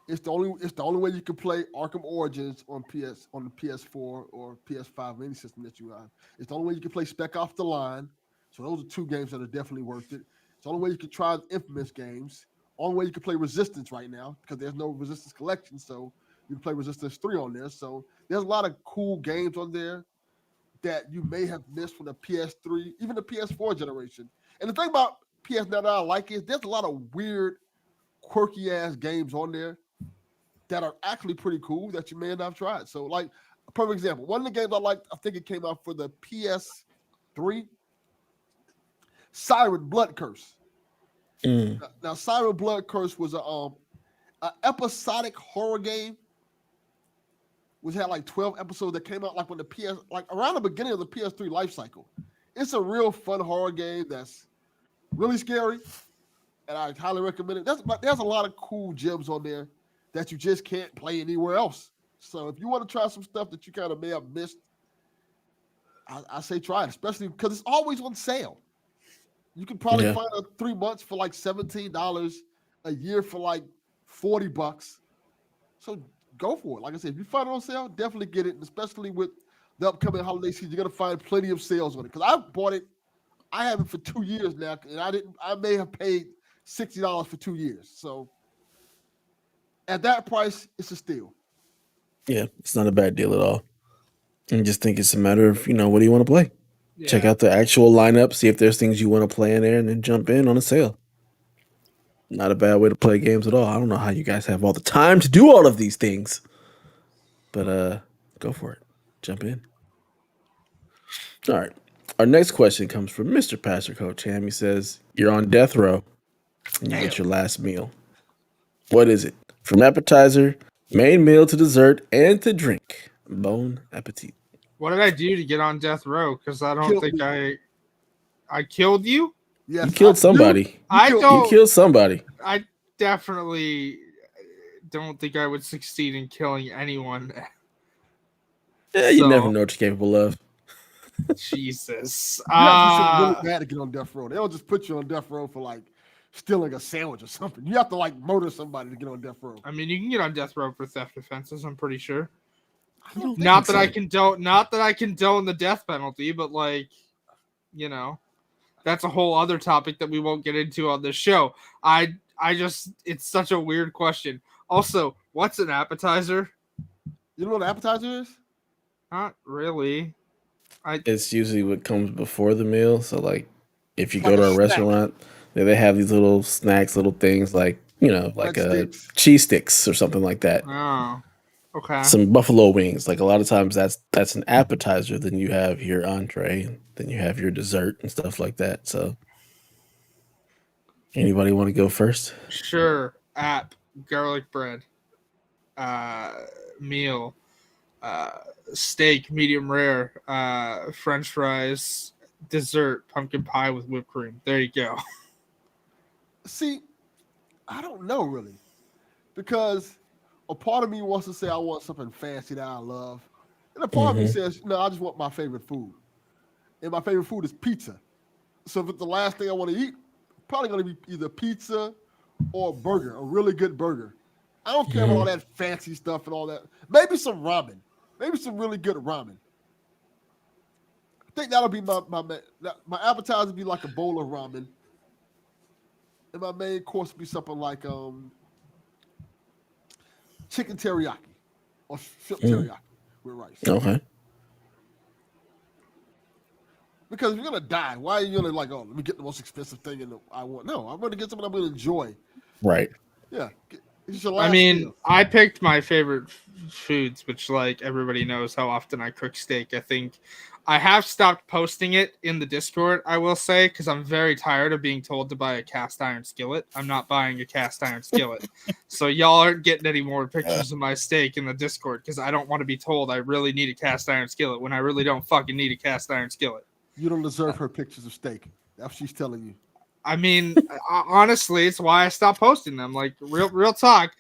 it's the only way you can play Arkham Origins on the PS4 or PS5, any system that you have. It's the only way you can play Spec Off the Line. So those are two games that are definitely worth it. It's the only way you can try the Infamous games. Only way you can play Resistance right now because there's no Resistance collection, so you can play Resistance 3 on there. So there's a lot of cool games on there that you may have missed from the PS3, even the PS4 generation. And the thing about PS now that I like is there's a lot of weird, quirky ass games on there that are actually pretty cool that you may not have tried. So, like a perfect example, one of the games I liked, I think it came out for the PS3, Siren Blood Curse. Mm, Now Siren Blood Curse was a episodic horror game which had like 12 episodes that came out like when the PS like around the beginning of the PS3 life cycle. It's a real fun horror game that's really scary, and I highly recommend it. There's a lot of cool gems on there that you just can't play anywhere else. So if you want to try some stuff that you kind of may have missed, I say try it, especially because it's always on sale. You can probably yeah, find a 3 months for like $17, a year for like $40. So go for it. Like I said, if you find it on sale, definitely get it. And especially with the upcoming holiday season, you're gonna find plenty of sales on it. Because I bought it, I have it for 2 years now, and I may have paid $60 for 2 years. So at that price, it's a steal. yeah. It's not a bad deal at all. I just think it's a matter of what do you want to play. Check Yeah. out the actual lineup, see if there's things you want to play in there, and then jump in on a sale. Not a bad way to play games at all. I don't know how you guys have all the time to do all of these things, but go for it. Jump in. All right. Our next question comes from Mr. Pastor Coach Ham. He says, "You're on death row and you Damn. get your last meal. What is it? From appetizer, main meal to dessert, and to drink. Bon appetit." What did I do to get on death row? Because I don't Killed think me. I killed you. You Yes, killed you somebody. you I killed You don't. killed somebody. I definitely don't think I would succeed in killing anyone. Yeah, you never So know what you're capable of. Jesus. you have to do something really bad to get on death row. They don't just put you on death row for like stealing a sandwich or something. You have to like murder somebody to get on death row. I mean, you can get on death row for theft offenses. I'm pretty sure. I don't Not think that I so. condone. Not that I condone the death penalty, but like, you know, that's a whole other topic that we won't get into on this show. I just, it's such a weird question. Also, what's an appetizer? you know what an appetizer is? Not really. I It's usually what comes before the meal. So, like, if you It's like go a to a snack. restaurant, they have these little snacks, little things like, like Breadsticks. cheese sticks or something like that. oh okay. Some buffalo wings. Like a lot of times that's an appetizer. Then you have your entree, and then you have your dessert and stuff like that. So, anybody want to go first? Sure. App garlic bread. Uh, meal. Uh, steak medium rare. French fries. Dessert pumpkin pie with whipped cream. There you go. See, I don't know really because a part of me wants to say I want something fancy that I love, and a part of me Mm-hmm. says, no, I just want my favorite food, and my favorite food is pizza. So if it's the last thing I want to eat, probably going to be either pizza or a burger, a really good burger. I don't care about all Mm-hmm. that fancy stuff and all that. Maybe some ramen, maybe some really good ramen. I think that'll be my appetizer. Be like a bowl of ramen, and my main course would be something like chicken teriyaki or shrimp Mm-hmm. teriyaki with rice. Okay. Because if you're gonna die, why are you gonna like, let me get the most expensive thing I want? No, I'm gonna get something I'm gonna enjoy. Right. Yeah. It's your I last mean, meal. I picked my favorite foods, which, like, everybody knows how often I cook steak. I think I have stopped posting it in the Discord, I will say, because I'm very tired of being told to buy a cast iron skillet. I'm not buying a cast iron skillet. So y'all aren't getting any more pictures of my steak in the Discord because I don't want to be told I really need a cast iron skillet when I really don't fucking need a cast iron skillet. You don't deserve her pictures of steak. That's what she's telling you. I mean, honestly, it's why I stopped posting them. Like, real talk.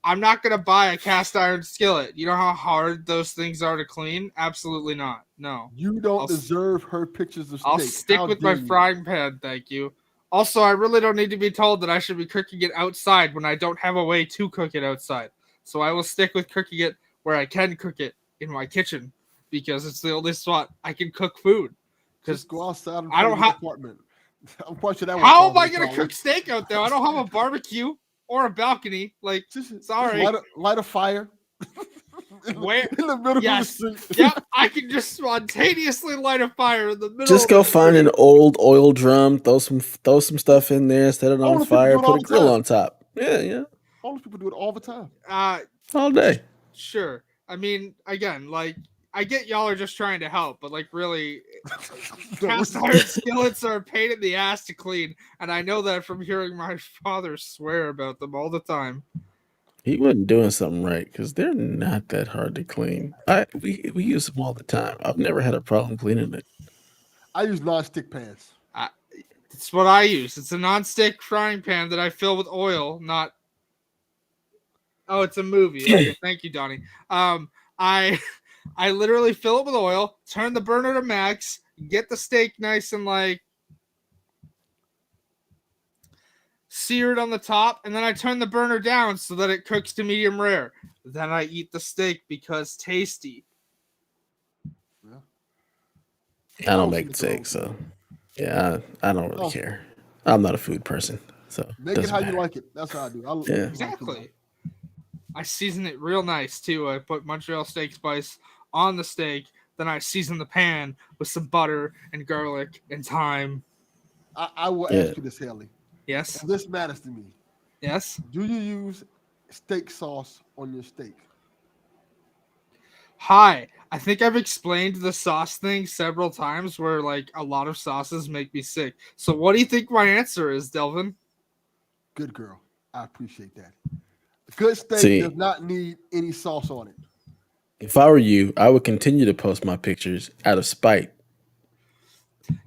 I'm not gonna buy a cast iron skillet. You know how hard those things are to clean? Absolutely not. No. You don't I'll, deserve her pictures of steak. I'll stick How with my dare you? frying pan, thank you. Also, I really don't need to be told that I should be cooking it outside when I don't have a way to cook it outside. So I will stick with cooking it where I can cook it in my kitchen because it's the only spot I can cook food. Because Just go outside and I don't your have. apartment. I'm quite sure that won't How solve am I any gonna problem. cook steak out there? I don't have a barbecue or a balcony. Like, Just sorry. light a fire. Where? In the middle Yes. of the street. Yep, I can just spontaneously light a fire in the middle. Just of go the find street. an old oil drum, throw some stuff in there, set it on All the people fire, do it all put a the grill time. on top. Yeah, All those people do it all the time. all day. Sure. I mean, again, like, I get y'all are just trying to help, but like, really, cast iron skillets are a pain in the ass to clean, and I know that from hearing my father swear about them all the time. He wasn't doing something right because they're not that hard to clean. We use them all the time. I've never had a problem cleaning it. I use non-stick pans. It's what I use. It's a non-stick frying pan that I fill with oil, not. Oh, it's a movie. Okay, thank you, Donnie. I I literally fill it with oil, turn the burner to max, get the steak nice and like seared on the top, and then I turn the burner down so that it cooks to medium rare. Then I eat the steak because tasty. I don't make steak, so yeah, I don't really care. I'm not a food person, so Make it how you like it. That's how I do. Yeah. Exactly. I season it real nice too. I put Montreal steak spice on the steak, then I season the pan with some butter and garlic and thyme. I will ask you this, Haley. Yes. This matters to me. Yes. Do you use steak sauce on your steak? Hi. I think I've explained the sauce thing several times where like a lot of sauces make me sick. So what do you think my answer is, Delvin? Good girl. I appreciate that. Good steak does not need any sauce on it. If I were you, I would continue to post my pictures out of spite.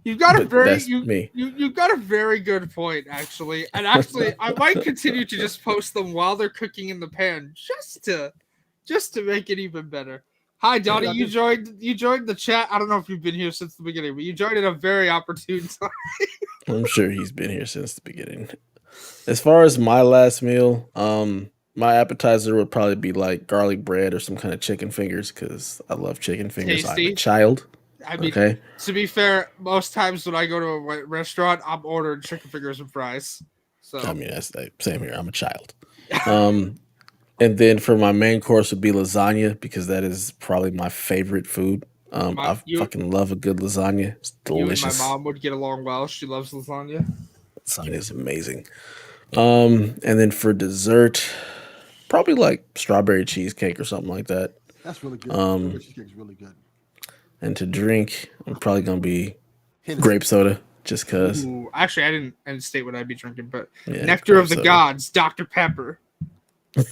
You've got You've got a very good point, actually. And actually, I might continue to just post them while they're cooking in the pan, just to make it even better. Hi, Donnie. You joined the chat. I don't know if you've been here since the beginning, but you joined at a very opportune time. I'm sure he's been here since the beginning. As far as my last meal, my appetizer would probably be like garlic bread or some kind of chicken fingers because I love chicken fingers. Tasty. I'm a child. I mean, okay. To be fair, most times when I go to a restaurant, I'm ordering chicken fingers and fries. So I mean, that's the same here. I'm a child. And then for my main course would be lasagna because that is probably my favorite food. I fucking love a good lasagna. It's delicious. You and my mom would get along well. She loves lasagna. Lasagna is amazing. And then for dessert, probably like strawberry cheesecake or something like that. That's really good. Strawberry cheesecake is really good. And to drink, I'm probably gonna be grape soda, just cause. Actually, I didn't state what I'd be drinking, but yeah, Nectar of the Gods, Dr. Pepper. Hey,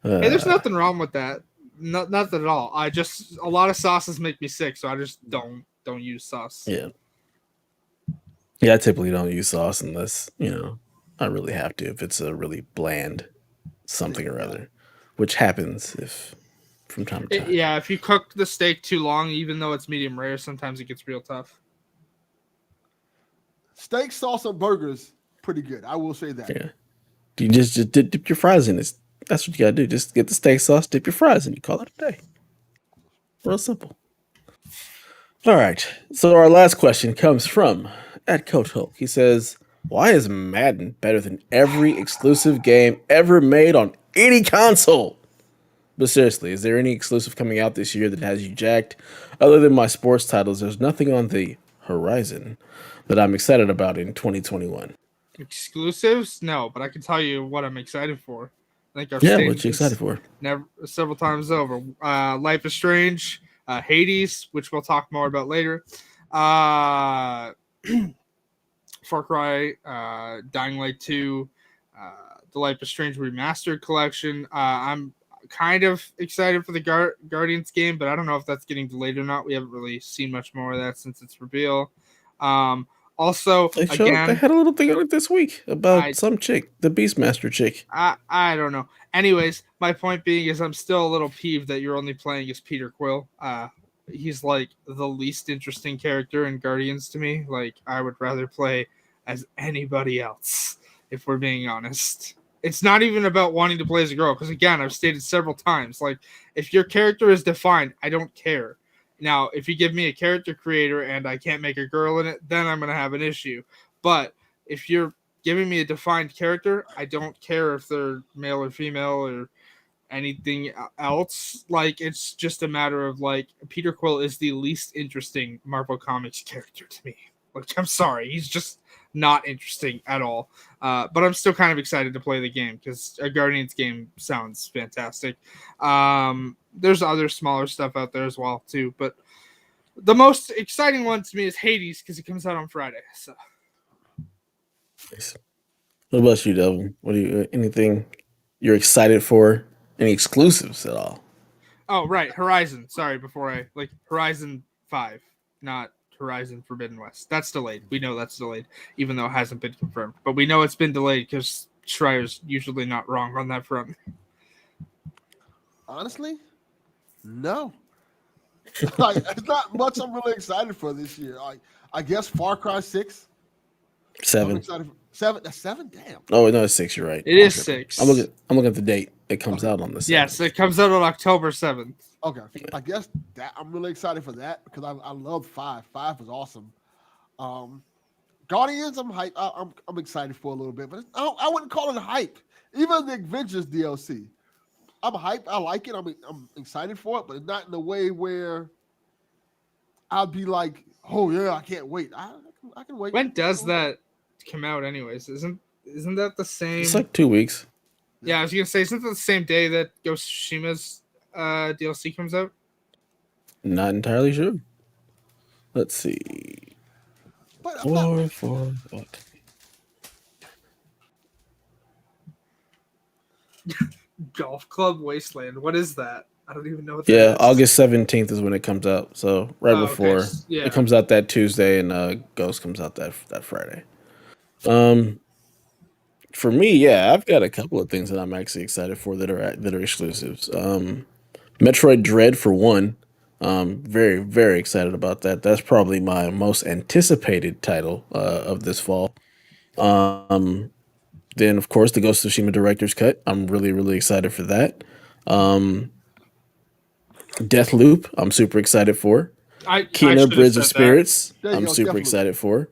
there's nothing wrong with that. Nothing at all. A lot of sauces make me sick, so I just don't use sauce. Yeah. Yeah, I typically don't use sauce unless, I really have to. If it's a really bland something or other, which happens from time to time. Yeah, if you cook the steak too long, even though it's medium rare, sometimes it gets real tough. Steak sauce on burgers, pretty good. I will say that. Yeah. You just dip your fries in it. That's what you gotta do. Just get the steak sauce, dip your fries in. You call it a day. Real simple. All right. So our last question comes from at Coach Hulk. He says, "Why is Madden better than every exclusive game ever made on any console?" But seriously, is there any exclusive coming out this year that has you jacked? Other than my sports titles, there's nothing on the horizon that I'm excited about in 2021. Exclusives? No, but I can tell you what I'm excited for. I think I've Yeah, stated what you excited this for? several times over. Life is Strange, Hades, which we'll talk more about later. Uh, Far Cry, Dying Light 2, the Life is Strange Remastered Collection. I'm kind of excited for the Guardians game, but I don't know if that's getting delayed or not. We haven't really seen much more of that since its reveal. Um, Also, They again, had a little thing on it this week about I some chick, the Beastmaster chick. I don't know. Anyways, my point being is I'm still a little peeved that you're only playing as Peter Quill. He's like the least interesting character in Guardians to me. Like I would rather play as anybody else, if we're being honest. It's not even about wanting to play as a girl, because again, I've stated several times, like if your character is defined, I don't care. Now, if you give me a character creator and I can't make a girl in it, then I'm gonna have an issue. But if you're giving me a defined character, I don't care if they're male or female or anything else. Like it's just a matter of like Peter Quill is the least interesting Marvel Comics character to me. Like I'm sorry, he's just not interesting at all. But I'm still kind of excited to play the game because a Guardians game sounds fantastic. There's other smaller stuff out there as well too, but the most exciting one to me is Hades because it comes out on Friday. So Nice. What about you, Devil? What do you anything you're excited for? Any exclusives at all? oh right, Horizon. Sorry, before I like Horizon 5, not Horizon Forbidden West. That's delayed. We know that's delayed, even though it hasn't been confirmed. But we know it's been delayed because Schreier's usually not wrong on that front. Honestly, no. Like it's not much I'm really excited for this year. Like I guess Far Cry 6. I'm 7. excited for 7. That's 7? Damn. Oh no, it's 6. You're right. It I'm is tripping. 6. I'm looking at the date. It comes Okay. out on the Yes, 7th. it comes out on October 7th. Okay. I guess that I'm really excited for that because I love 5. 5 was awesome. Um Guardians, I'm hype. I'm excited for a little bit, but I wouldn't call it hype. Even the Adventures DLC, I'm hype. I like it. I'm excited for it, but not in the way where I'd be like, oh yeah, I can't wait. I can wait. When does that come out, anyways? Isn't that the It's same? like 2 weeks. Yeah, I was gonna say, isn't that the same day that Ghost of Tsushima's DLC comes out? Not entirely sure. Let's see. But I'm not. 4. What? Golf Club Wasteland. What is that? I don't even know what that Yeah, is. August 17th is when it comes out. So right Oh, okay. before Yeah. it comes out that Tuesday, and Ghost comes out that Friday. Um, for me, yeah, I've got a couple of things that I'm actually excited for that are exclusives. Metroid Dread for one. Very very excited about that. That's probably my most anticipated title of this fall. Um, then of course the Ghost of Tsushima director's cut. I'm really excited for that. Um, Deathloop. I'm super excited for. I Kena should have Bridge of said that. Spirits. There you I'm go. super Definitely. excited for.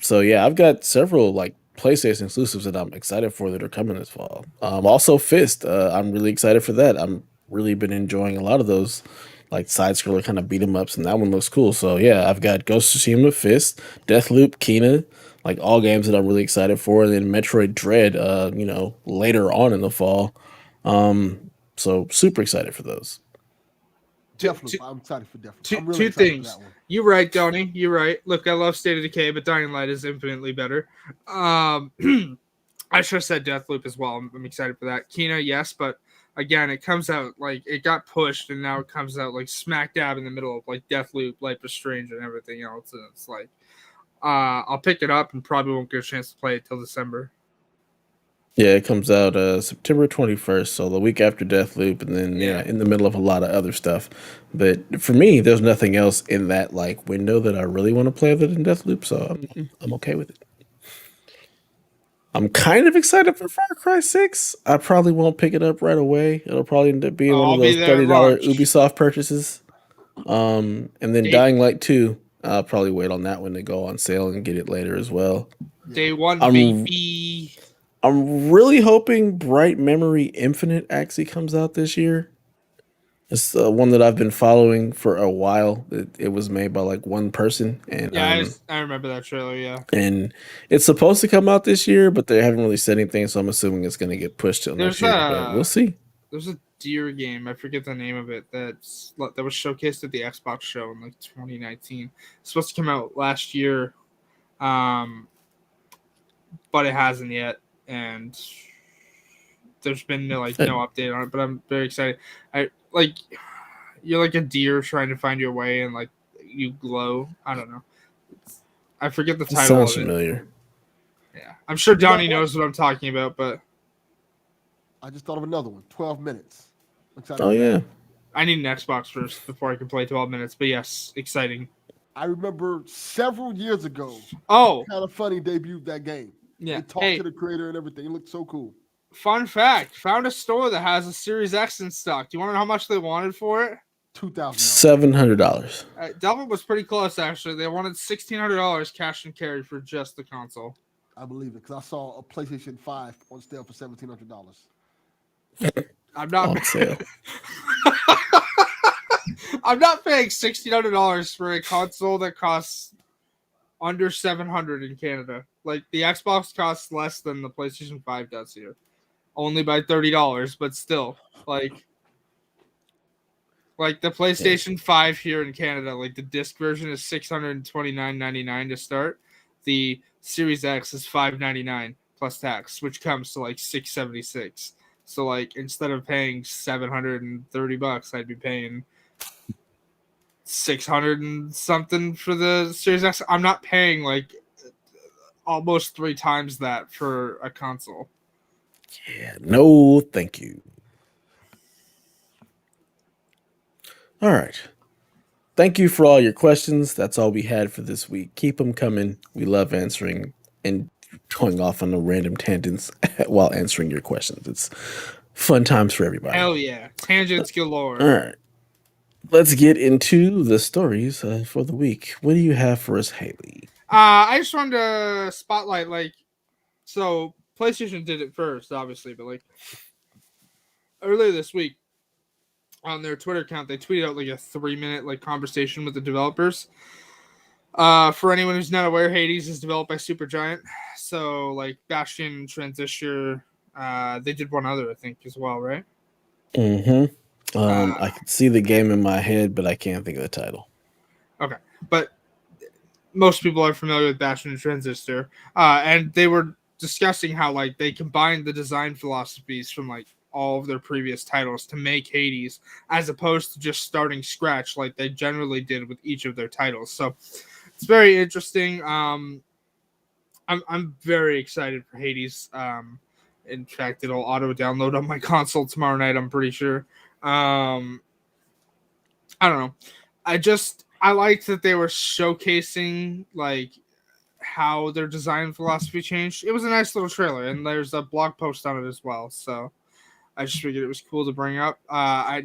So yeah, I've got several like PlayStation exclusives that I'm excited for that are coming this fall. Also Fist. I'm really excited for that. I'm really been enjoying a lot of those like side scroller kind of beat 'em ups, and that one looks cool. So yeah, I've got Ghost of Tsushima, Fist, Deathloop, Kena, like all games that I'm really excited for. And then Metroid Dread, later on in the fall. So super excited for those. Two, Definitely. two, I'm excited for Definitely. two, I'm really two excited for things. that one. You're right, Donnie. You're right. Look, I love State of Decay, but Dying Light is infinitely better. Um, I should have said Deathloop as well. I'm excited for that. Kena, yes, but again, it comes out like it got pushed, and now it comes out like smack dab in the middle of like Deathloop, Life is Strange, and everything else. And it's like, I'll pick it up and probably won't get a chance to play it till December. Yeah, it comes out September 21st, so the week after Deathloop, and then Yeah. in the middle of a lot of other stuff. But for me, there's nothing else in that like window that I really want to play other than Deathloop, so I'm okay with it. I'm kind of excited for Far Cry 6. I probably won't pick it up right away. It'll probably end up being Oh, one of I'll be those there at $30 launch. Ubisoft purchases. And then Day, Dying Light 2, I'll probably wait on that one to go on sale and get it later as well. day one, I'm baby. I'm really hoping Bright Memory Infinite actually comes out this year. It's one that I've been following for a while. It was made by like one person, Yeah, I remember that trailer. Yeah, and it's supposed to come out this year, but they haven't really said anything, so I'm assuming it's going to get pushed till next there's year. But we'll a see. there's a deer game. I forget the name of it. That was showcased at the Xbox show in like 2019. It's supposed to come out last year, um, but it hasn't yet, and there's been no update on it. But I'm very excited. I like you're like a deer trying to find your way, and like you glow. I don't know. I forget the It title sounds of it. familiar. Yeah, I'm sure You know Donnie what? knows what I'm talking about, but I just thought of another one. 12 minutes. I'm excited Oh for yeah, that. I need an Xbox first before I can play 12 minutes. But yes, exciting. I remember several years ago, Oh, Kind of Funny debuted that game. yeah. They talked to Hey, the creator and everything. It looked so cool. fun fact: found a store that has a Series X in stock. Do you want to know how much they wanted for it? $2,000. $700. Delvin was pretty close actually. They wanted $1,600 cash and carry for just the console. I believe it because I saw a PlayStation 5 on sale for $1,700. I'm not. On sale. I'm not paying $1,600 for a console that costs under $700 in Canada. Like the Xbox costs less than the PlayStation 5 does here, only by $30, but still, like the PlayStation 5 here in Canada, like the disc version is $629.99 to start. The Series X is $599 plus tax, which comes to like $676. So like instead of paying $730, I'd be paying 600 and something for the Series X. I'm not paying like almost 3 times that for a console. Yeah, no, thank you. All right. Thank you for all your questions. That's all we had for this week. Keep them coming. We love answering and going off on the random tangents while answering your questions. It's fun times for everybody. Hell yeah. Tangents galore. All right. Let's get into the stories for the week. What do you have for us, Haley? I just wanted to spotlight, so PlayStation did it first, obviously, but like earlier this week on their Twitter account, they tweeted out like a 3-minute like conversation with the developers. For anyone who's not aware, Hades is developed by Supergiant. So like Bastion, Transistor, they did one other, I think, as well, right? Mm-hmm. I can see the game in my head, but I can't think of the title. Okay, but most people are familiar with Bastion and Transistor, and they were discussing how like they combined the design philosophies from like all of their previous titles to make Hades, as opposed to just starting scratch like they generally did with each of their titles. So it's very interesting. I'm very excited for Hades. In fact, it'll auto download on my console tomorrow night, I'm pretty sure. I don't know. I liked that they were showcasing like how their design philosophy changed. It was a nice little trailer, and there's a blog post on it as well. So I just figured it was cool to bring up.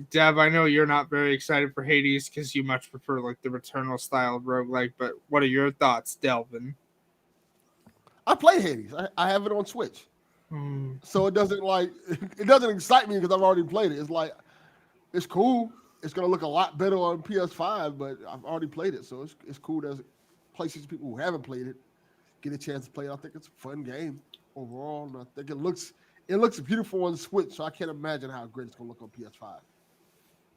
Dev, I know you're not very excited for Hades because you much prefer like the Returnal style roguelike, but what are your thoughts, Delvin? I play Hades. I have it on Switch. So it doesn't excite me because I've already played it. It's like it's cool. It's gonna look a lot better on PS5, but I've already played it, so it's cool that PlayStation people who haven't played it get a chance to play it. I think it's a fun game overall, and I think it looks beautiful on Switch. So I can't imagine how great it's gonna look on PS5.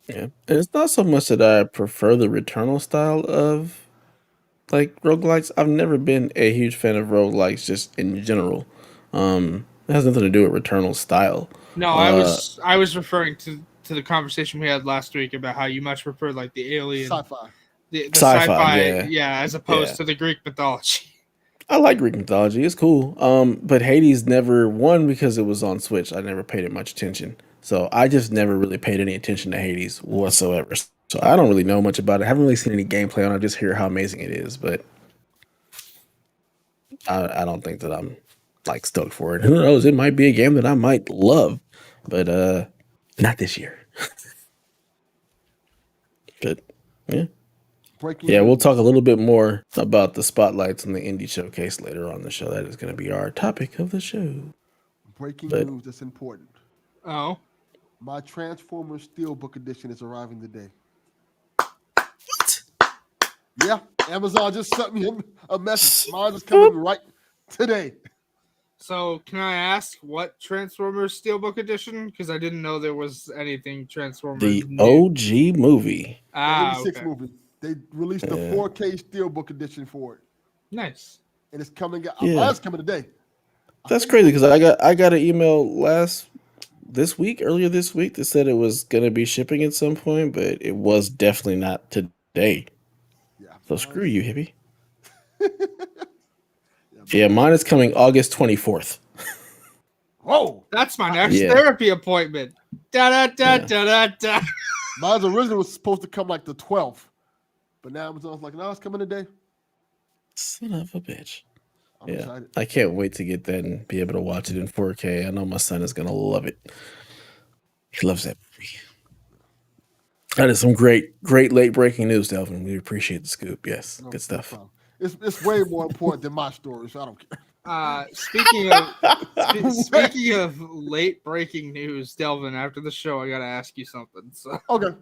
Yeah, and it's not so much that I prefer the Returnal style of like roguelikes. I've never been a huge fan of roguelikes just in general. It has nothing to do with Returnal style. No, I was referring to the conversation we had last week about how you much prefer like the alien, Sci-fi. the Sci-fi, yeah. as opposed Yeah. to the Greek mythology. I like Greek mythology. It's cool. But Hades never won because it was on Switch. I never paid it much attention. So I just never really paid any attention to Hades whatsoever. So I don't really know much about it. I haven't really seen any gameplay on it. I just hear how amazing it is, but I don't think that I'm like stoked for it. Who knows? It might be a game that I might love, but not this year. But yeah. Breaking Yeah, we'll news. talk a little bit more about the spotlights on the indie showcase later on the show. That is going to be our topic of the show. Breaking But news that's important. Oh, My Transformers Steelbook edition is arriving today. What? Yeah, Amazon just sent me a message. Mine is coming right today. So, can I ask what Transformers Steelbook Edition? Because I didn't know there was anything Transformers The new. OG movie. The Ah, 86 okay. movie. They released the Yeah. 4K Steelbook edition for it. Nice. And it's coming out. Yeah. Mine's coming today. I That's think crazy because I got an email earlier this week that said it was gonna be shipping at some point, but it was definitely not today. yeah, So screw mine's, you, hippie. yeah, Yeah, mine is coming August 24th. Whoa! That's my next Yeah. therapy appointment. Da da da Yeah. da da da. Mine's originally was supposed to come like the 12th. But now Amazon's like, no, it's coming today. Son of a bitch. I'm Yeah. excited. I can't wait to get that and be able to watch it in 4K. I know my son is gonna love it. He loves that movie. That is some great late breaking news, Delvin. We appreciate the scoop. Yes. No, Good no stuff. problem. It's way more important than my story, so I don't care. Speaking of late breaking news, Delvin, after the show, I gotta ask you something. So Okay.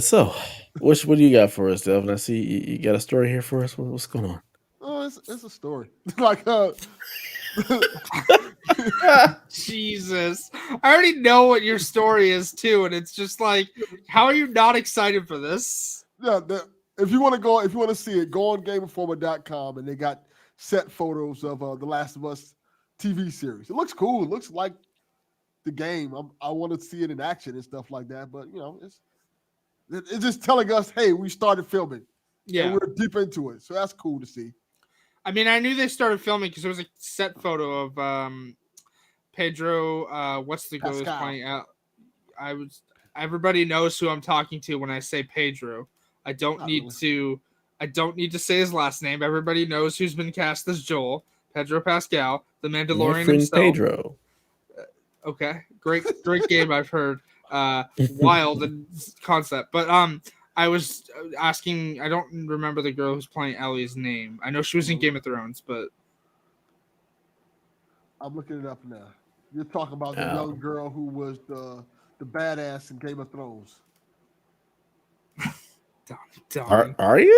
So what do you got for us, Delvin? I see you got a story here for us. What's going on? Oh, it's a story. like Jesus, I already know what your story is too, and it's just like, how are you not excited for this? yeah, if you want to see it, go on GameInformer.com and they got set photos of the Last of Us TV series. It looks cool. It looks like the game. I want to see it in action and stuff like that. But it's just telling us, hey, we started filming. Yeah, And we're deep into it, so that's cool to see. I mean, I knew they started filming because there was a set photo of Pedro. What's the girl who's Pascal. playing out? Everybody knows who I'm talking to when I say Pedro. I don't Not need really. to. I don't need to say his last name. Everybody knows who's been cast as Joel. Pedro Pascal, the My Mandalorian friend himself. Pedro. Okay, great game. I've heard. Wild and concept, but I was asking. I don't remember the girl who's playing Ellie's name. I know she was in Game of Thrones, but I'm looking it up now. You're talking about the Oh. young girl who was the badass in Game of Thrones. darn. Arya?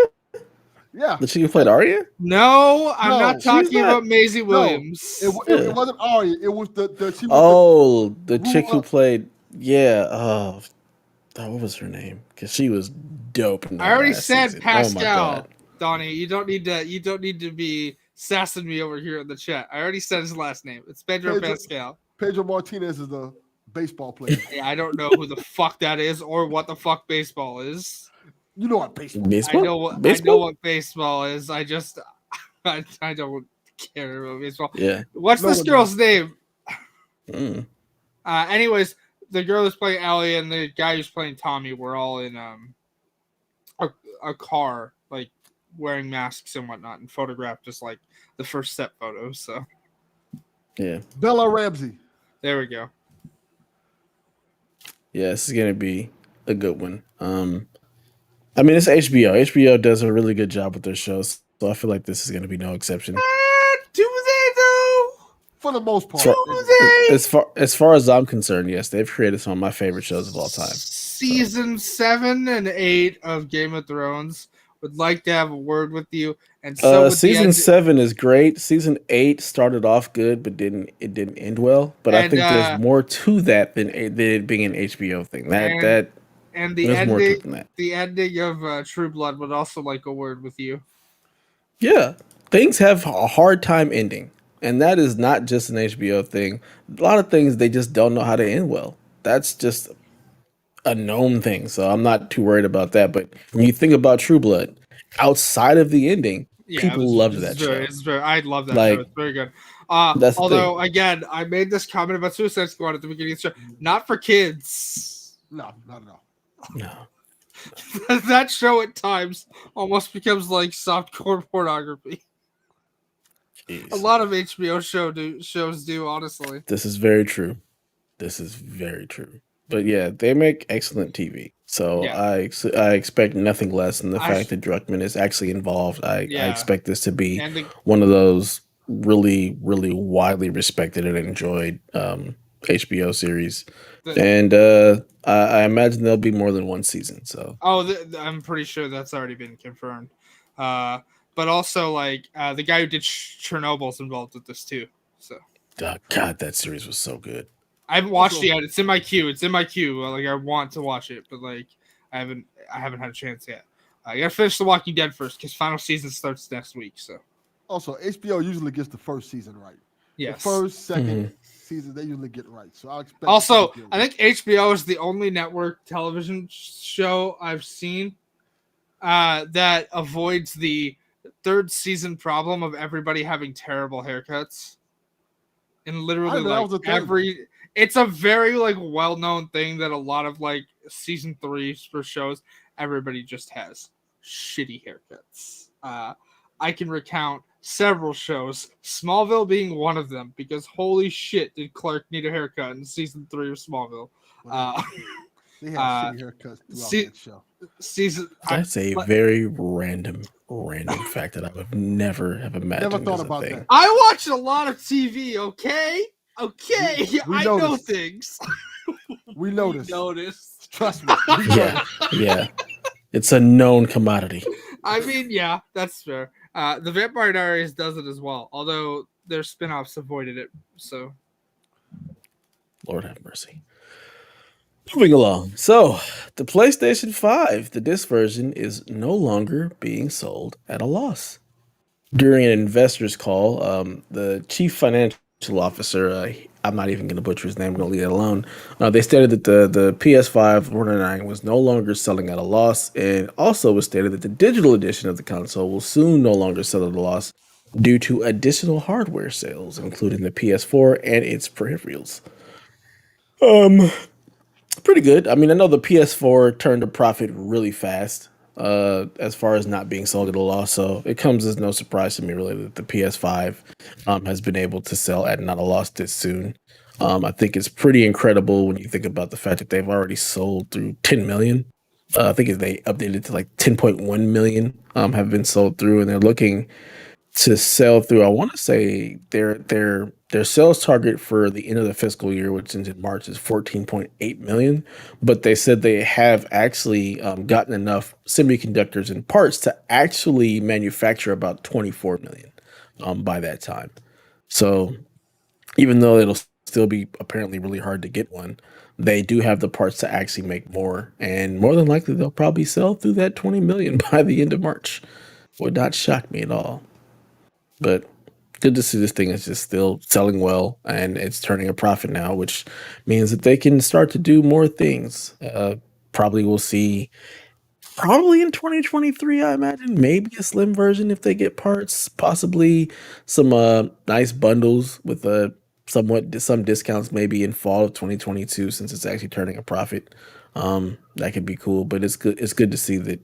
Yeah. The chick who played Arya? No, I'm No, not she's talking not- about Maisie Williams. It wasn't Arya. It was the she was Oh, the who, chick who uh, played. Yeah. What was her name? Because she was dope. In that I already last said season. Pascal. Oh my god. Donnie, you don't need to be sassing me over here in the chat. I already said his last name. It's Pedro Pascal. Pedro Martinez is a baseball player. Yeah, I don't know who the fuck that is or what the fuck baseball is. You know what baseball? Baseball? I know what baseball is. I just I don't care about baseball. Yeah. What's No this one girl's name? Mm. Anyways, the girl who's playing Ellie and the guy who's playing Tommy were all in a car, like wearing masks and whatnot, and photographed just like the first set photos. So Yeah. Bella Ramsey. there we go. Yeah. This is gonna be a good one. I mean, it's HBO. HBO does a really good job with their shows, so I feel like this is gonna be no exception. Do they though? For the most part. So- Do they? As far as I'm concerned, yes, they've created some of my favorite shows of all time. Season 7 and 8 of Game of Thrones would like to have a word with you, and so would Season the 7 is great. Season 8 started off good, but didn't end well. But I And, think there's more to that than it being an HBO thing. and the There's more to it ending. than that. The ending of True Blood would also like a word with you. Yeah, things have a hard time ending, and that is not just an HBO thing. A lot of things they just don't know how to end well. That's just a known thing, so I'm not too worried about that. But when you think about True Blood, outside of the ending, people loved that show. I love that Like, show. It's very good. that's the Although, again, I made this comment about Suicide Squad at the beginning of the show. Not for kids. No, not at all. No. That show at times almost becomes like softcore pornography. Jeez. A lot of HBO shows do, honestly. This is very true. But yeah, they make excellent TV. So Yeah. I expect nothing less than the I fact that Druckmann is actually involved. I Yeah. expect this to be And the, one of those really, really widely respected and enjoyed HBO series, The, and I imagine there'll be more than one season. So, I'm pretty sure that's already been confirmed. Uh, but also like the guy who did Chernobyl's involved with this too. So God, that series was so good. I haven't watched it Also, yet. It's in my queue. It's in my queue. Like I want to watch it, but like I haven't had a chance yet. I gotta finish The Walking Dead first because final season starts next week. So also, HBO usually gets the first season right. The yes. first, second Hmm. season they usually get right. So I expect it to be Also, good. I think HBO is the only network television show I've seen that avoids the third season problem of everybody having terrible haircuts. And I literally, didn't know that like was a thing. every, it's a very like well known thing that a lot of like season threes for shows, everybody just has shitty haircuts. I can recount several shows, Smallville being one of them, because holy shit, did Clark need a haircut in season 3 of Smallville? Well, Uh, they have uh, shitty haircuts throughout see, that show. season, That's a very random fact that I would never have Never imagined thought as a about thing. that. I watch a lot of TV. Okay, We okay, we I know noticed. things. We We noticed. noticed. Trust me, we Yeah, noticed. yeah, it's a known commodity. I mean, yeah, that's fair. The Vampire Diaries does it as well, although their spin-offs avoided it. So Lord have mercy. Moving along. So, the PlayStation 5, the disc version, is no longer being sold at a loss. During an investor's call, the chief financial officer, I'm not even going to butcher his name, I'm going to leave it alone. They stated that the PS5 109 was no longer selling at a loss, and also was stated that the digital edition of the console will soon no longer sell at a loss due to additional hardware sales, including the PS4 and its peripherals. Um, Pretty good. I mean, I know the PS4 turned a profit really fast, as far as not being sold at a loss. So it comes as no surprise to me, really, that the PS5 has been able to sell at not a loss this soon. I think it's pretty incredible when you think about the fact that they've already sold through 10 million. I think they updated to like 10.1 million have been sold through, and they're looking to sell through. I want to say their sales target for the end of the fiscal year, which ends in March, is 14.8 million. But they said they have actually gotten enough semiconductors and parts to actually manufacture about 24 million by that time. So even though it'll still be apparently really hard to get one, they do have the parts to actually make more, and more than likely they'll probably sell through that 20 million by the end of March. Would not shock me at all. But good to see this thing is just still selling well and it's turning a profit now, which means that they can start to do more things. Probably we'll see, probably in 2023, I imagine, maybe a slim version if they get parts, possibly some nice bundles with some discounts maybe in fall of 2022 since it's actually turning a profit. That could be cool, but it's good to see that,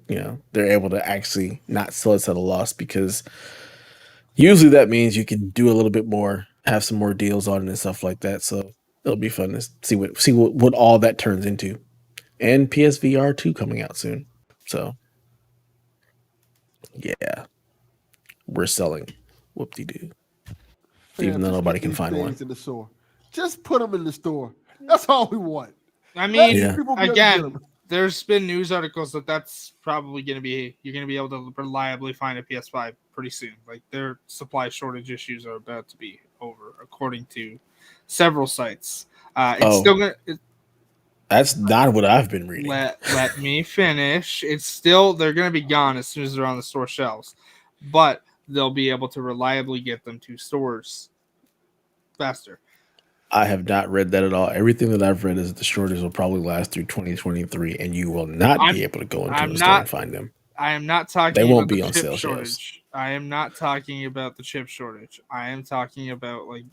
they're able to actually not sell us at a loss, because usually that means you can do a little bit more, have some more deals on it and stuff like that. So it'll be fun to see what all that turns into. And PSVR 2 coming out soon. So yeah, we're selling whoop de doo. Even Fam, though just nobody get can these find one. things in the store. Just put them in the store. That's all we want. I Let mean, Yeah. people be able to get again, them. there's been news articles that that's probably going to be you're going to be able to reliably find a PS5 pretty soon. Like their supply shortage issues are about to be over, according to several sites. It's Oh, still going to that's not what I've been reading. let me finish. It's still they're going to be gone as soon as they're on the store shelves, but they'll be able to reliably get them to stores faster. I have not read that at all. Everything that I've read is that the shortage will probably last through 2023, and you will not I'm be able to go into I'm a store not and find them. I am not They talking won't about the be on chip sale shelves. shortage. I am not talking about the chip shortage. I am talking about like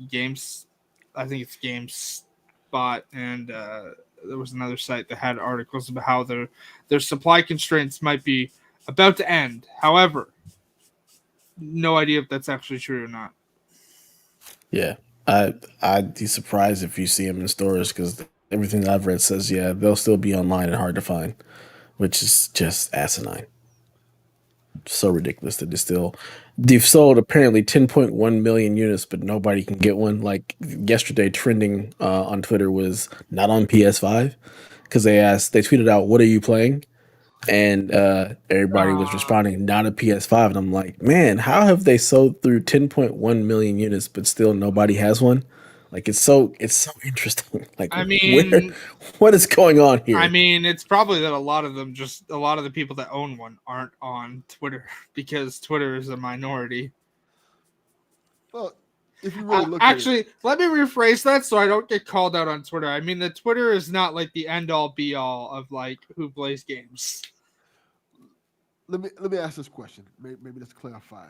games. I think it's GameSpot, and there was another site that had articles about how their supply constraints might be about to end. However, no idea if that's actually true or not. Yeah, I'd be surprised if you see them in stores, because everything that I've read says, yeah, they'll still be online and hard to find, which is just asinine. so ridiculous that it's still. They've sold apparently 10.1 million units, but nobody can get one. Like yesterday, trending on Twitter was not on PS5 because they tweeted out, "What are you playing?" And everybody was Ah, responding, "Not a PS5." And I'm like, man, how have they sold through 10.1 million units, but still nobody has one? Like it's so interesting. Like I where mean, what is going on here? it's probably that a lot of the people that own one aren't on Twitter because Twitter is a minority. Well, if you really look at it, Actually, let me rephrase that so I don't get called out on Twitter. I mean, the Twitter is not like the end all be all of like who plays games. let me ask this question. Maybe let's clarify.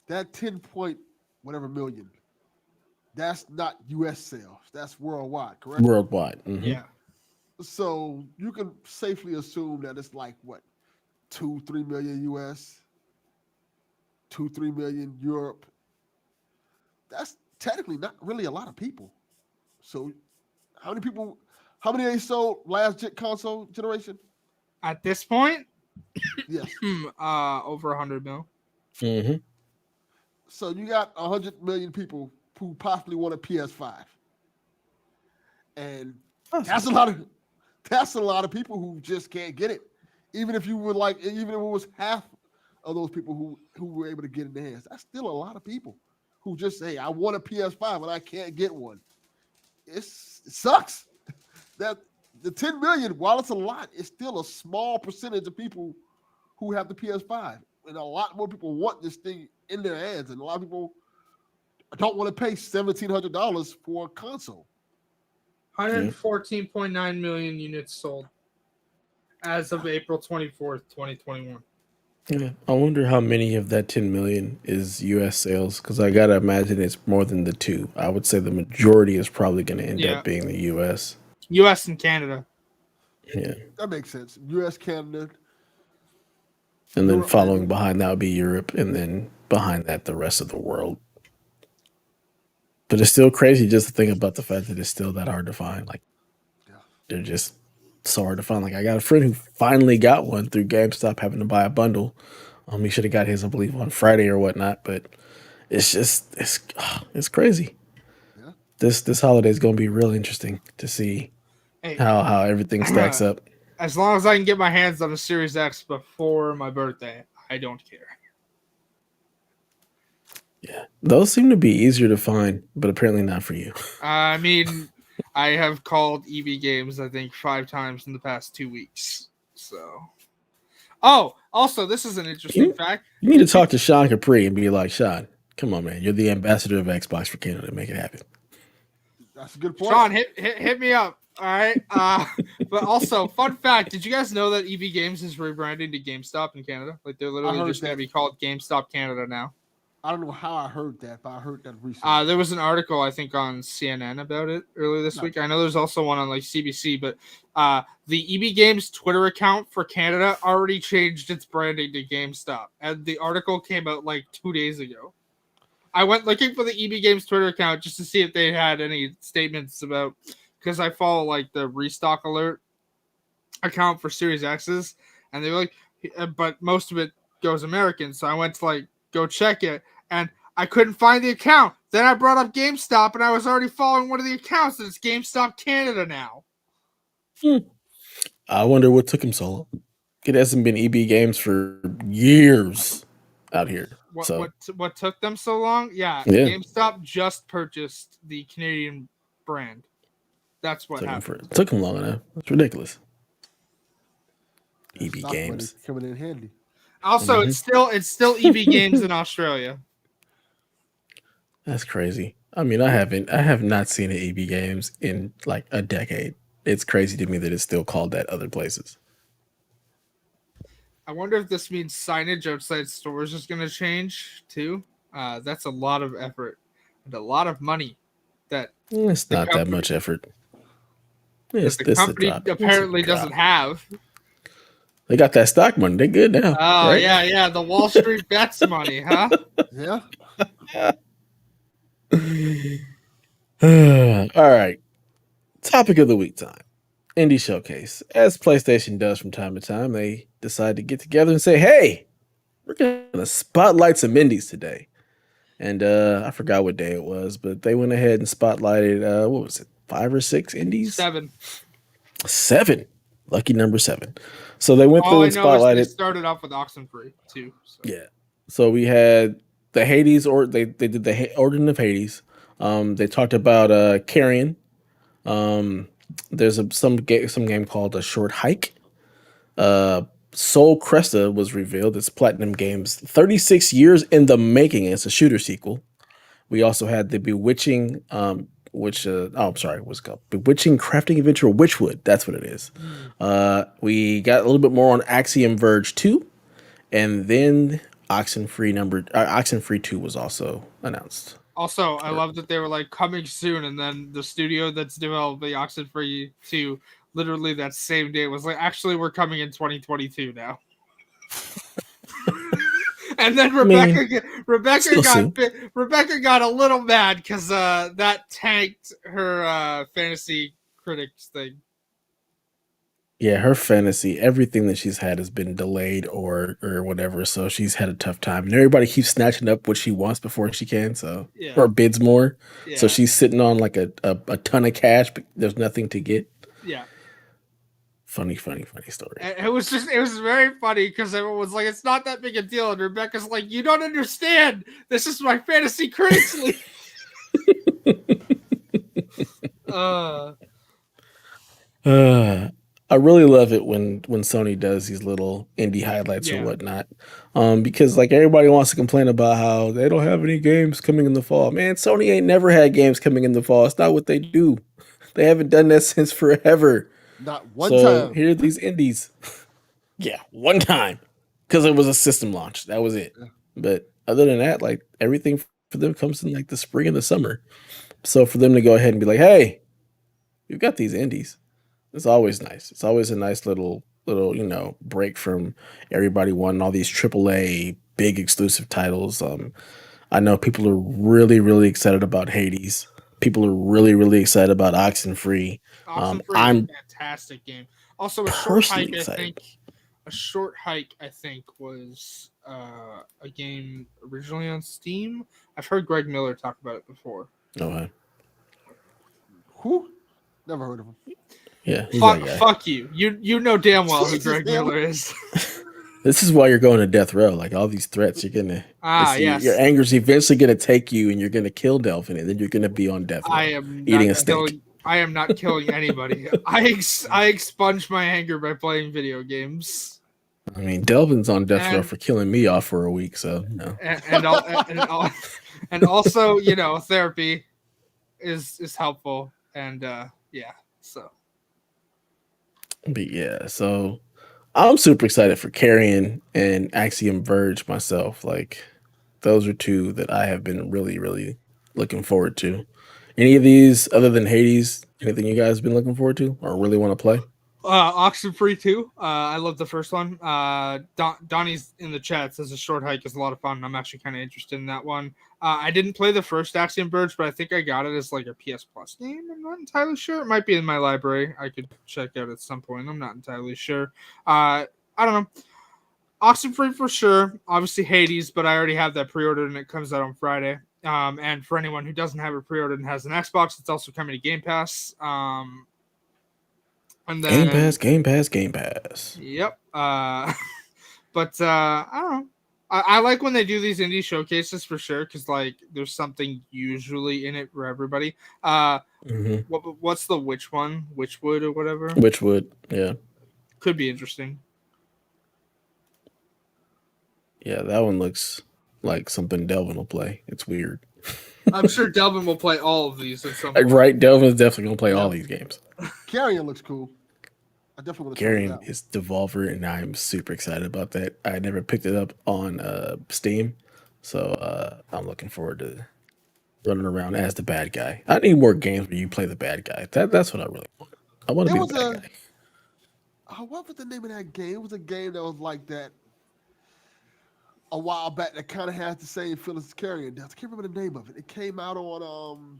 That 10 point whatever million, that's not U.S. sales. That's worldwide, correct? Worldwide. Yeah. So you can safely assume that it's like what 2-3 million U.S., 2-3 million Europe. That's technically not really a lot of people. So how many people? How many they sold last console generation? At this point, Yes. over 100 mil. Mm-hmm. So you got 100 million people who possibly want a PS5, and that's a lot of people who just can't get it. Even if you would like, even if it was half of those people who were able to get in their hands, that's still a lot of people who just say, "I want a PS5 and I can't get one." It sucks that the 10 million, while it's a lot, it's still a small percentage of people who have the PS5, and a lot more people want this thing in their hands, and a lot of people don't want to pay $1,700 for a console. 114.9 million units sold as of April 24th, 2021. Yeah. I wonder how many of that 10 million is US sales because I got to imagine it's more than the two. I would say the majority is probably going to end Yeah. up being the US. US and Canada. Yeah. That makes sense. U.S., Canada, And then Europe, following maybe. behind that would be Europe and then behind that the rest of the world. But it's still crazy just to think about the fact that it's still that hard to find. Like Yeah. they're just so hard to find. Like I got a friend who finally got one through GameStop having to buy a bundle. He should have got his, I believe, on Friday or whatnot. But it's just it's crazy. Yeah. This holiday is going to be real interesting to see Hey, how everything stacks up. as long as I can get my hands on a Series X before my birthday, I don't care. Yeah, those seem to be easier to find, but apparently not for you. I mean, I have called EB Games, I think, 5 times in the past 2 weeks. So, oh, also, this is an interesting fact. You need to talk to Sean Capri and be like, Sean, come on, man, you're the ambassador of Xbox for Canada. Make it happen. That's a good point. Sean, hit me up. All right. But also, fun fact: did you guys know that EB Games is rebranding to GameStop in Canada? Like they're literally just going to be called GameStop Canada now. I don't know how I heard that, but I heard that recently. There was an article I think on CNN about it earlier this week. I know there's also one on like CBC, but the EB Games Twitter account for Canada already changed its branding to GameStop, and the article came out like 2 days ago. I went looking for the EB Games Twitter account just to see if they had any statements about, because I follow like the restock alert account for Series X's, and they were like, but most of it goes American, so I went to like go check it, and I couldn't find the account. Then I brought up GameStop, and I was already following one of the accounts, and it's GameStop Canada now. I wonder what took him so long. It hasn't been EB Games for years out here. What took them so long? Yeah, GameStop just purchased the Canadian brand. That's what happened. Took him long enough. That's ridiculous. EB Stock Games coming in handy. Also, it's still EB Games in Australia. That's crazy. I mean, I have not seen an EB Games in like a decade. It's crazy to me that it's still called that other places. I wonder if this means signage outside stores is going to change too. That's a lot of effort and a lot of money. It's not that much effort. The company apparently doesn't have. They got that stock money. They're good now. Oh, right? Yeah. The Wall Street bets money, huh? Yeah. All right. Topic of the week time. Indie Showcase. As PlayStation does from time to time, they decide to get together and say, hey, we're gonna spotlight some indies today. And I forgot what day it was, but they went ahead and spotlighted what was it, 5 or 6 indies? 7. 7. Lucky number 7. So they went All through I and know is they spotlighted. started off with Oxenfree too. So Yeah. So we had the Hades, or they did the Order of Hades. They talked about Carrion. Um, there's some game called A Short Hike. Uh, Soul Cresta was revealed. It's Platinum Games 36 years in the making. It's a shooter sequel. We also had the Bewitching, I'm sorry, what's it called? Bewitching Crafting Adventure Witchwood. That's what it is. We got a little bit more on Axiom Verge 2, and then Oxenfree 2 was also announced. also, I love that they were like coming soon, and then the studio that's developing Oxenfree 2, literally that same day, was like, actually, we're coming in 2022 now. And then I mean, Rebecca still got soon. Rebecca got a little mad because that tanked her fantasy critics thing. Yeah, her fantasy, everything that she's had has been delayed or whatever. So she's had a tough time, and everybody keeps snatching up what she wants before she can. So Yeah, or bids more. So yeah, she's sitting on like a ton of cash, but there's nothing to get. yeah. Funny, funny, funny story. And it was very funny because everyone was like, it's not that big a deal, and Rebecca's like, you don't understand. This is my fantasy critics league. uh, Uh, I really love it when Sony does these little indie highlights or yeah. whatnot, because like everybody wants to complain about how they don't have any games coming in the fall. Man, Sony ain't never had games coming in the fall. It's not what they do. They haven't done that since forever. Not one So time. here are these indies. Yeah, one time because it was a system launch. That was it. Yeah. But other than that, like everything for them comes in like the spring and the summer. So for them to go ahead and be like, "Hey, we've got these indies," it's always nice. It's always a nice little break from everybody wanting all these AAA big exclusive titles. I know people are really excited about Hades. People are really excited about Oxenfree. Oxenfree is a I'm fantastic game. Also, a short personally hike. I excited. think a short hike. I think was a game originally on Steam. I've heard Greg Miller talk about it before. Okay. Who? Never heard of him. Yeah, who's that guy? Fuck you. You know damn well who Jesus, Greg him. Miller is. This is why you're going to death row. Like all these threats, you're gonna. Ah, Your yes. anger's eventually gonna take you, and you're gonna kill Delphin, and then you're gonna be on death row, I am eating not a steak. killing. I am not killing anybody. I expunge my anger by playing video games. I mean, Delvin's on death row And for killing me off for a week, so you know. and also, therapy is helpful, and yeah. So But yeah, so I'm super excited for Carrion and Axiom Verge myself. Like those are two that I have been really looking forward to. Any of these other than Hades? Anything you guys been looking forward to or really want to play? Oxenfree 2. I love the first one. Donnie's in the chat says a short hike is a lot of fun. I'm actually kind of interested in that one. I didn't play the first Axiom Verge, but I think I got it as like a PS Plus game. I'm not entirely sure. It might be in my library. I could check out at some point. I'm not entirely sure. I don't know. Oxenfree for sure. Obviously Hades, but I already have that pre-ordered and it comes out on Friday. And for anyone who doesn't have it pre-ordered and has an Xbox, it's also coming to Game Pass. And Game then Pass, Game Pass, Game Pass. Yep. But I don't know. I like when they do these indie showcases for sure because like there's something usually in it for everybody. Mm-hmm. What's the witch one? Witchwood or whatever? Witchwood, yeah. Could be interesting. Yeah, that one looks like something Delvin will play. It's weird. I'm sure Delvin will play all of these at some Like, point. right, Delvin's definitely gonna play Yeah. all these games. Carrion looks cool. I definitely want to try Carrion that. is Devolver, and I'm super excited about that. I never picked it up on Steam, so I'm looking forward to running around as the bad guy. I need more games where you play the bad guy. That's what I really want. I want to There be was the bad a guy. what was the name of that game? It was a game that was like that a while back that kind of has the same feel as Carrion does. I can't remember the name of it. It came out on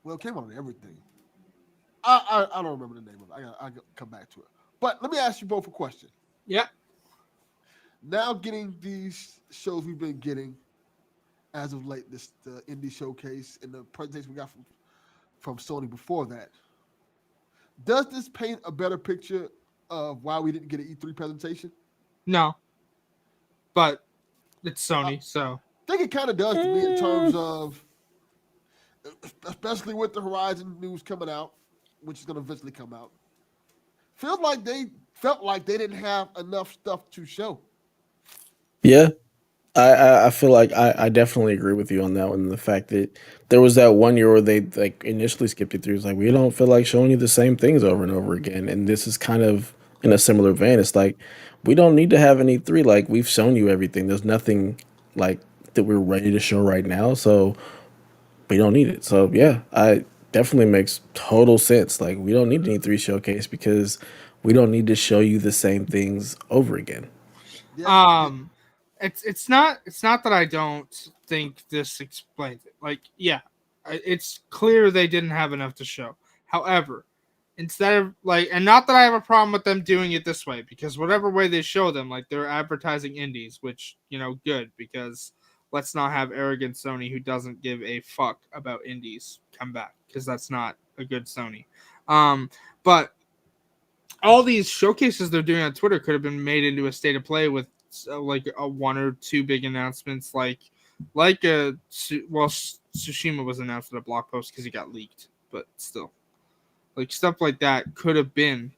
it came out on everything. I don't remember the name of it. I got come back to it. But let me ask you both a question. Yeah. now getting these shows we've been getting as of late, this the indie showcase and the presentation we got from Sony before that. Does this paint a better picture of why we didn't get an E3 presentation? No, but it's I Sony, so think it kind of does to me in terms Mm, of, especially with the Horizon news coming out, which is going to eventually come out. Feels like they felt like they didn't have enough stuff to show. yeah, I feel like I definitely agree with you on that one. The fact that there was that one year where they like initially skipped it through. It's like we don't feel like showing you the same things over and over again. And this is kind of in a similar vein. It's like we don't need to have an E3. Like we've shown you everything. There's nothing like that we're ready to show right now. So we don't need it. So yeah, I definitely makes total sense. Like we don't need an E3 showcase because we don't need to show you the same things over again. Yeah, yeah, um, it's not that I don't think this explains it. Like, yeah, it's clear they didn't have enough to show. However, instead of like, and not that I have a problem with them doing it this way, because whatever way they show them, like they're advertising indies, which good, because let's not have arrogant Sony who doesn't give a fuck about indies come back, because that's not a good Sony. But all these showcases they're doing on Twitter could have been made into a state of play with like a one or two big announcements, Tsushima was announced in a blog post because he got leaked, but still, like stuff like that could have been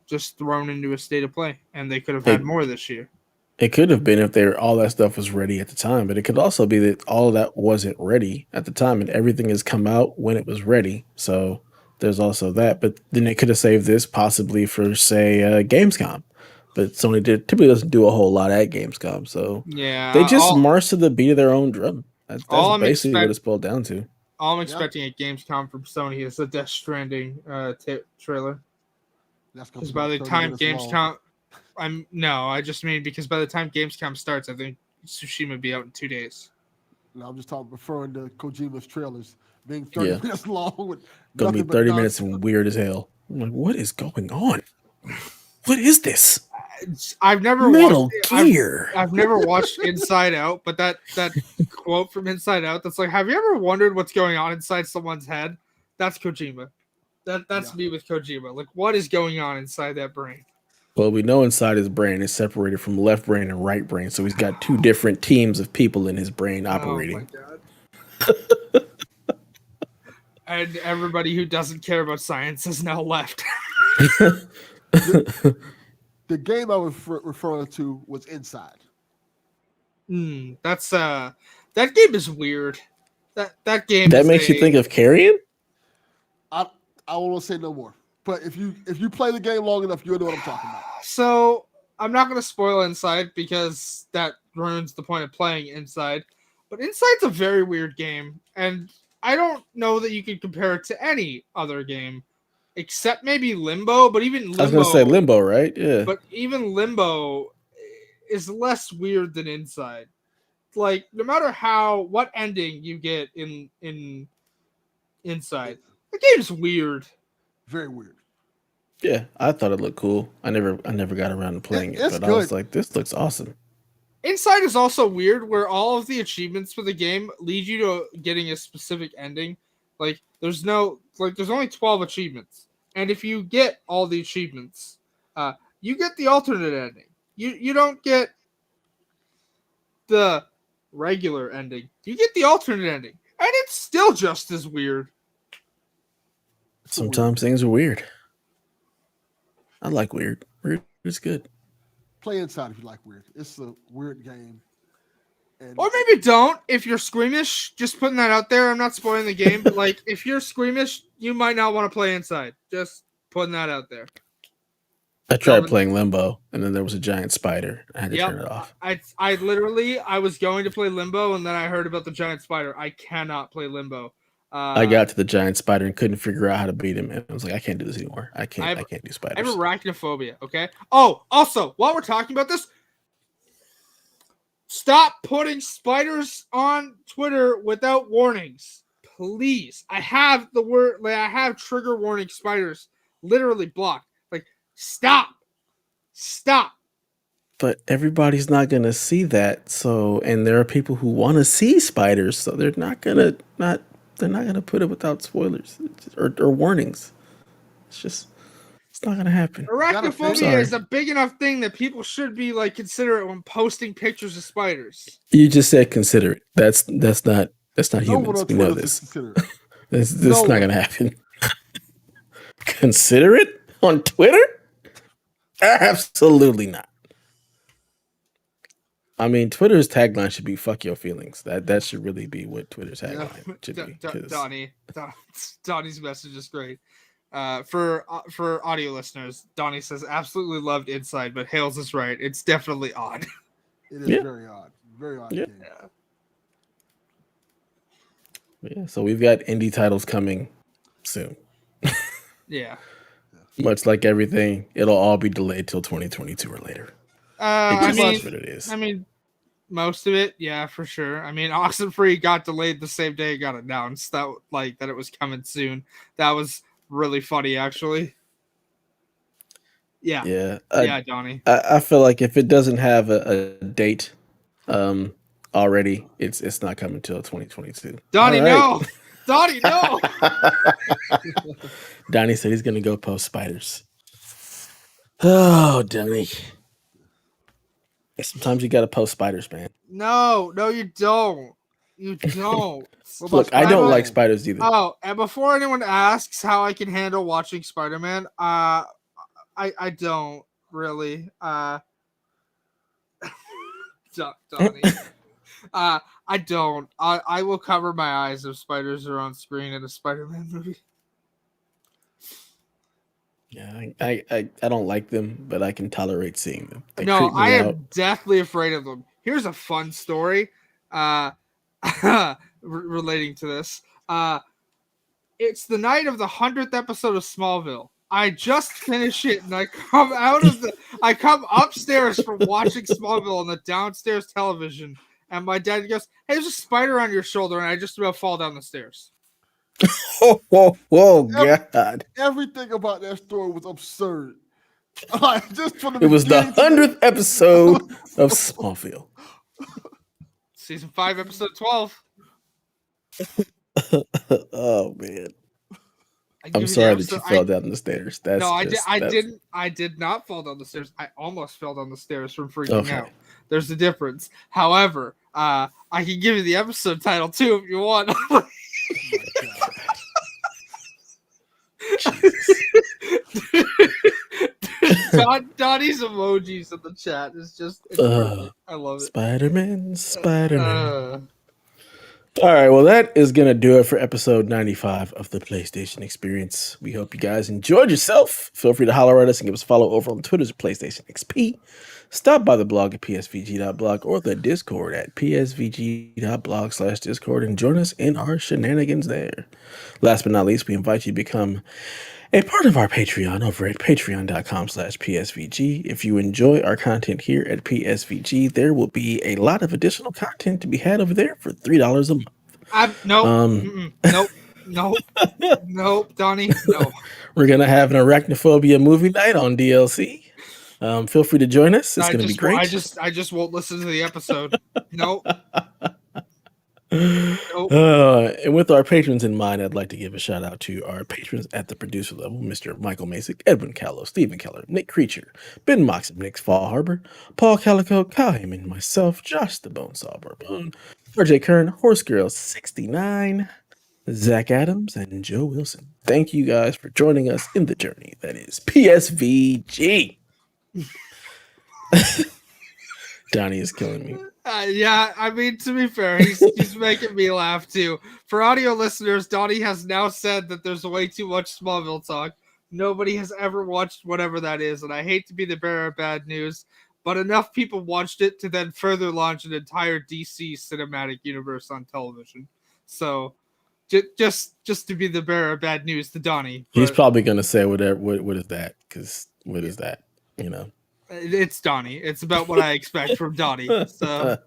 just thrown into a state of play, and they could have had It more this year. It could have been if all that stuff was ready at the time, but it could also be that all of that wasn't ready at the time, and everything has come out when it was ready. So there's also that. But then they could have saved this possibly for say Gamescom, but Sony typically doesn't do a whole lot at Gamescom, so they Yeah, just march to the beat of their own drum. That's all I'm basically what expect it's boiled down to. all I'm yeah. expecting at Gamescom from Sony is the Death Stranding trailer. That's going to Because be by about the 30 time minutes long. Gamescom, I just mean because by the time Gamescom starts, I think Tsushima will be out in 2 days. And I'm just talking, referring to Kojima's trailers being 30 Yeah, minutes long with gonna be nothing but 30 minutes nonsense. and weird as hell. I'm like, what is going on? What is this? I've never watched. Metal Gear. I've never watched Inside Out, but that quote from Inside Out that's like, have you ever wondered what's going on inside someone's head? That's Kojima. That's Yeah. me with Kojima. Like, what is going on inside that brain? Well, we know inside his brain is separated from left brain and right brain, so he's got two different teams of people in his brain Oh my operating. god! And everybody who doesn't care about science is now left. The, the game I was referring to was Inside. That's that game is weird. That game That is makes you think a of Carrion? I I won't say no more. But if you play the game long enough, you'll know what I'm talking about. so I'm not gonna spoil Inside because that ruins the point of playing Inside. But Inside's a very weird game, and I don't know that you can compare it to any other game except maybe Limbo. I was gonna say Limbo, right? Yeah. But even Limbo is less weird than Inside. Like no matter what ending you get in Inside, It's the game's weird. very weird. Yeah. I thought it looked cool. I never got around to playing it, It's but I was good. like, this looks awesome. Inside is also weird, where all of the achievements for the game lead you to getting a specific ending. Like there's only 12 achievements, and if you get all the achievements, you get the alternate ending. You don't get the regular ending. You get the alternate ending, and it's still just as weird. It's a weird Sometimes game. things are weird. I like weird. Weird is good. Play Inside if you like weird. It's a weird game. And Or maybe don't if you're squeamish. Just putting that out there. I'm not spoiling the game, but like if you're squeamish, you might not want to play Inside. Just putting that out there. I tried Delvin. playing Limbo, and then there was a giant spider. I had to Yep. turn it off. I literally I was going to play Limbo and then I heard about the giant spider. I cannot play Limbo. I got to the giant spider and couldn't figure out how to beat him. And I was like, I can't do this anymore. I I can't. have, I can't do I have spiders. arachnophobia. Okay. Oh, also while we're talking about this, stop putting spiders on Twitter without warnings, please. I have I have trigger warning spiders literally blocked. Like, stop. but everybody's not gonna see that. So, and there are people who want to see spiders, so they're not gonna put it without spoilers or warnings. It's just it's not gonna happen. Is that a I'm thing? Arachnophobia sorry. is a big enough thing that people should be like considerate when posting pictures of spiders. You just said consider it. That's not No one humans. on We know Twitter is this. considerate. This No is not one. gonna happen. Consider it on Twitter? Absolutely not. I mean, Twitter's tagline should be "fuck your feelings." That should really be what Twitter's Yeah. tagline should be. 'Cause Donnie's message is great. For audio listeners, Donnie says absolutely loved Inside, but Hales is right. It's definitely odd. It is Yeah. very odd. Very odd Yeah. game. Yeah, so we've got indie titles coming soon. Yeah. Much like everything, it'll all be delayed till 2022 or later. It I just mean, is what it is. I mean, most of it, yeah, for sure. I mean, Oxenfree got delayed the same day it got announced that it was coming soon. That was really funny, actually. Yeah, Yeah, yeah, Donnie. I feel like if it doesn't have a date already, it's not coming till 2022. Donnie, All right. no, Donnie, no. Donnie said he's gonna go post spiders. Oh, Donnie. Sometimes you gotta post spiders, man. No, you don't. You don't. What about Look, I don't like Spider-Man? spiders either. Oh, and before anyone asks how I can handle watching Spider-Man, I don't really. Donnie. I don't. I will cover my eyes if spiders are on screen in a Spider-Man movie. Yeah, I don't like them, but I can tolerate seeing them. They No, creep me I out. am deathly afraid of them. Here's a fun story relating to this. It's the night of the 100th episode of Smallville. I just finished it, and I come upstairs from watching Smallville on the downstairs television, and my dad goes, "Hey, there's a spider on your shoulder," and I just about fall down the stairs. Whoa, Every- God! Everything about that story was absurd. Like, just from the It was the beginning to 100th episode of Smallville. Season 5, episode 12. Oh man, I give I'm you the sorry that episode- you fell down the stairs. That's No, just, I that's- didn't. I did not fall down the stairs. I almost fell down the stairs from freaking Okay. out. There's a difference. However, I can give you the episode title too if you want. Donnie's emojis in the chat is just it's perfect. I love it. Spider-Man, Spider-Man. Uh, All right, well, that is going to do it for episode 95 of the PlayStation Experience. We hope you guys enjoyed yourself. Feel free to holler at us and give us a follow over on Twitter's at PlayStation XP. Stop by the blog at psvg.blog or the Discord at psvg.blog/Discord and join us in our shenanigans there. Last but not least, we invite you to become a part of our Patreon over at patreon.com/PSVG. If you enjoy our content here at PSVG, there will be a lot of additional content to be had over there for $3 a month. Nope, Donnie, no. We're going to have an Arachnophobia movie night on DLC. Feel free to join us. It's going to be great. I just won't listen to the episode. Nope. And with our patrons in mind, I'd like to give a shout out to our patrons at the producer level: Mr. Michael Masick, Edwin Callow, Stephen Keller, Nick Creature, Ben Moxon, Nick Fall Harbor, Paul Calico, Kyle Heyman, myself, Josh the Bonesaw Bourbon, RJ Kern, Horse Girl 69, Zach Adams, and Joe Wilson. Thank you guys for joining us in the journey that is PSVG. Donnie is killing me. Yeah, I mean, to be fair, he's making me laugh too. For audio listeners, Donnie has now said that there's way too much Smallville talk. Nobody has ever watched whatever that is, and I hate to be the bearer of bad news, but enough people watched it to then further launch an entire DC cinematic universe on television. So, just to be the bearer of bad news to Donnie. He's probably going to say whatever. What is that? Because what is that? You know. It's Donnie. It's about what I expect from Donnie. So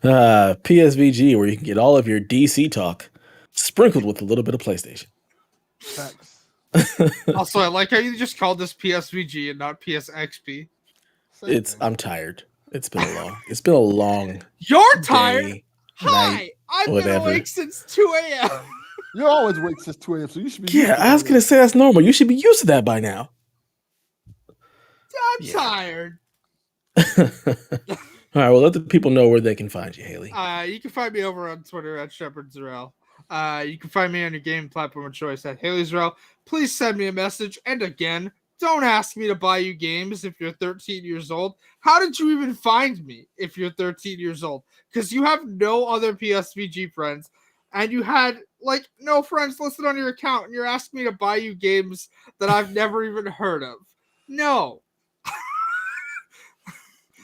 PSVG, where you can get all of your DC talk sprinkled with a little bit of PlayStation. Facts. Also, I like how you just called this PSVG and not PSXP. Same thing. I'm tired. It's been a long You're tired. day, Hi, night, I've been whatever. awake since 2 a.m. You're always awake since 2 a.m., so you should be. Yeah, I was gonna say that's normal. You should be used to that by now. I'm Yeah. tired. All right, well, let the people know where they can find you, Haley. You can find me over on Twitter at ShepardZarel. You can find me on your game platform of choice at HaleyZarel. Please send me a message. And again, don't ask me to buy you games if you're 13 years old. How did you even find me if you're 13 years old? Because you have no other PSVG friends, and you had like no friends listed on your account, and you're asking me to buy you games that I've never even heard of. No.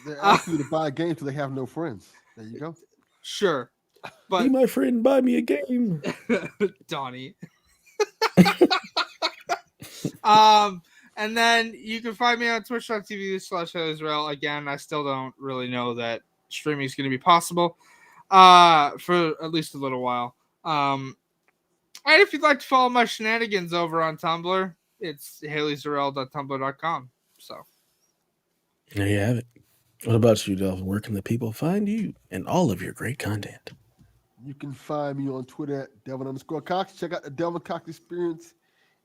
They're asking you to buy a game because they have no friends. There you go. Sure. Be But my friend, buy me a game. Donnie. And then you can find me on twitch.tv/Israel. Again, I still don't really know that streaming is going to be possible for at least a little while. And if you'd like to follow my shenanigans over on Tumblr, it's haleyzarel.tumblr.com. So There you have it. What about you, Delvin? Where can the people find you and all of your great content? You can find me on Twitter at Delvin_Cox. Check out the Delvin Cox Experience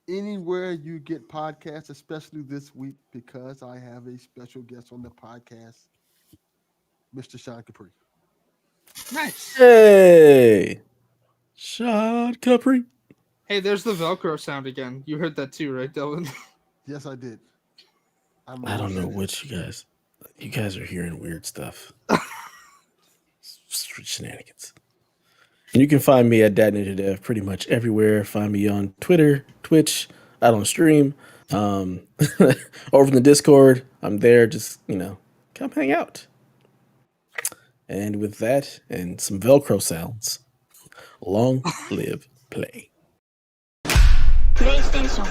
anywhere you get podcasts, especially this week because I have a special guest on the podcast, Mr. Sean Capri. nice. Hey, Sean Capri. Hey, there's the Velcro sound again. You heard that too, right, Dylan? Yes, I did. I don't know what you guys are hearing weird stuff. Shenanigans. And you can find me at DadNinjaDev pretty much everywhere. Find me on Twitter, Twitch. I don't stream. Over in the Discord, I'm there. Just, come hang out. And with that and some Velcro sounds, long live play. PlayStation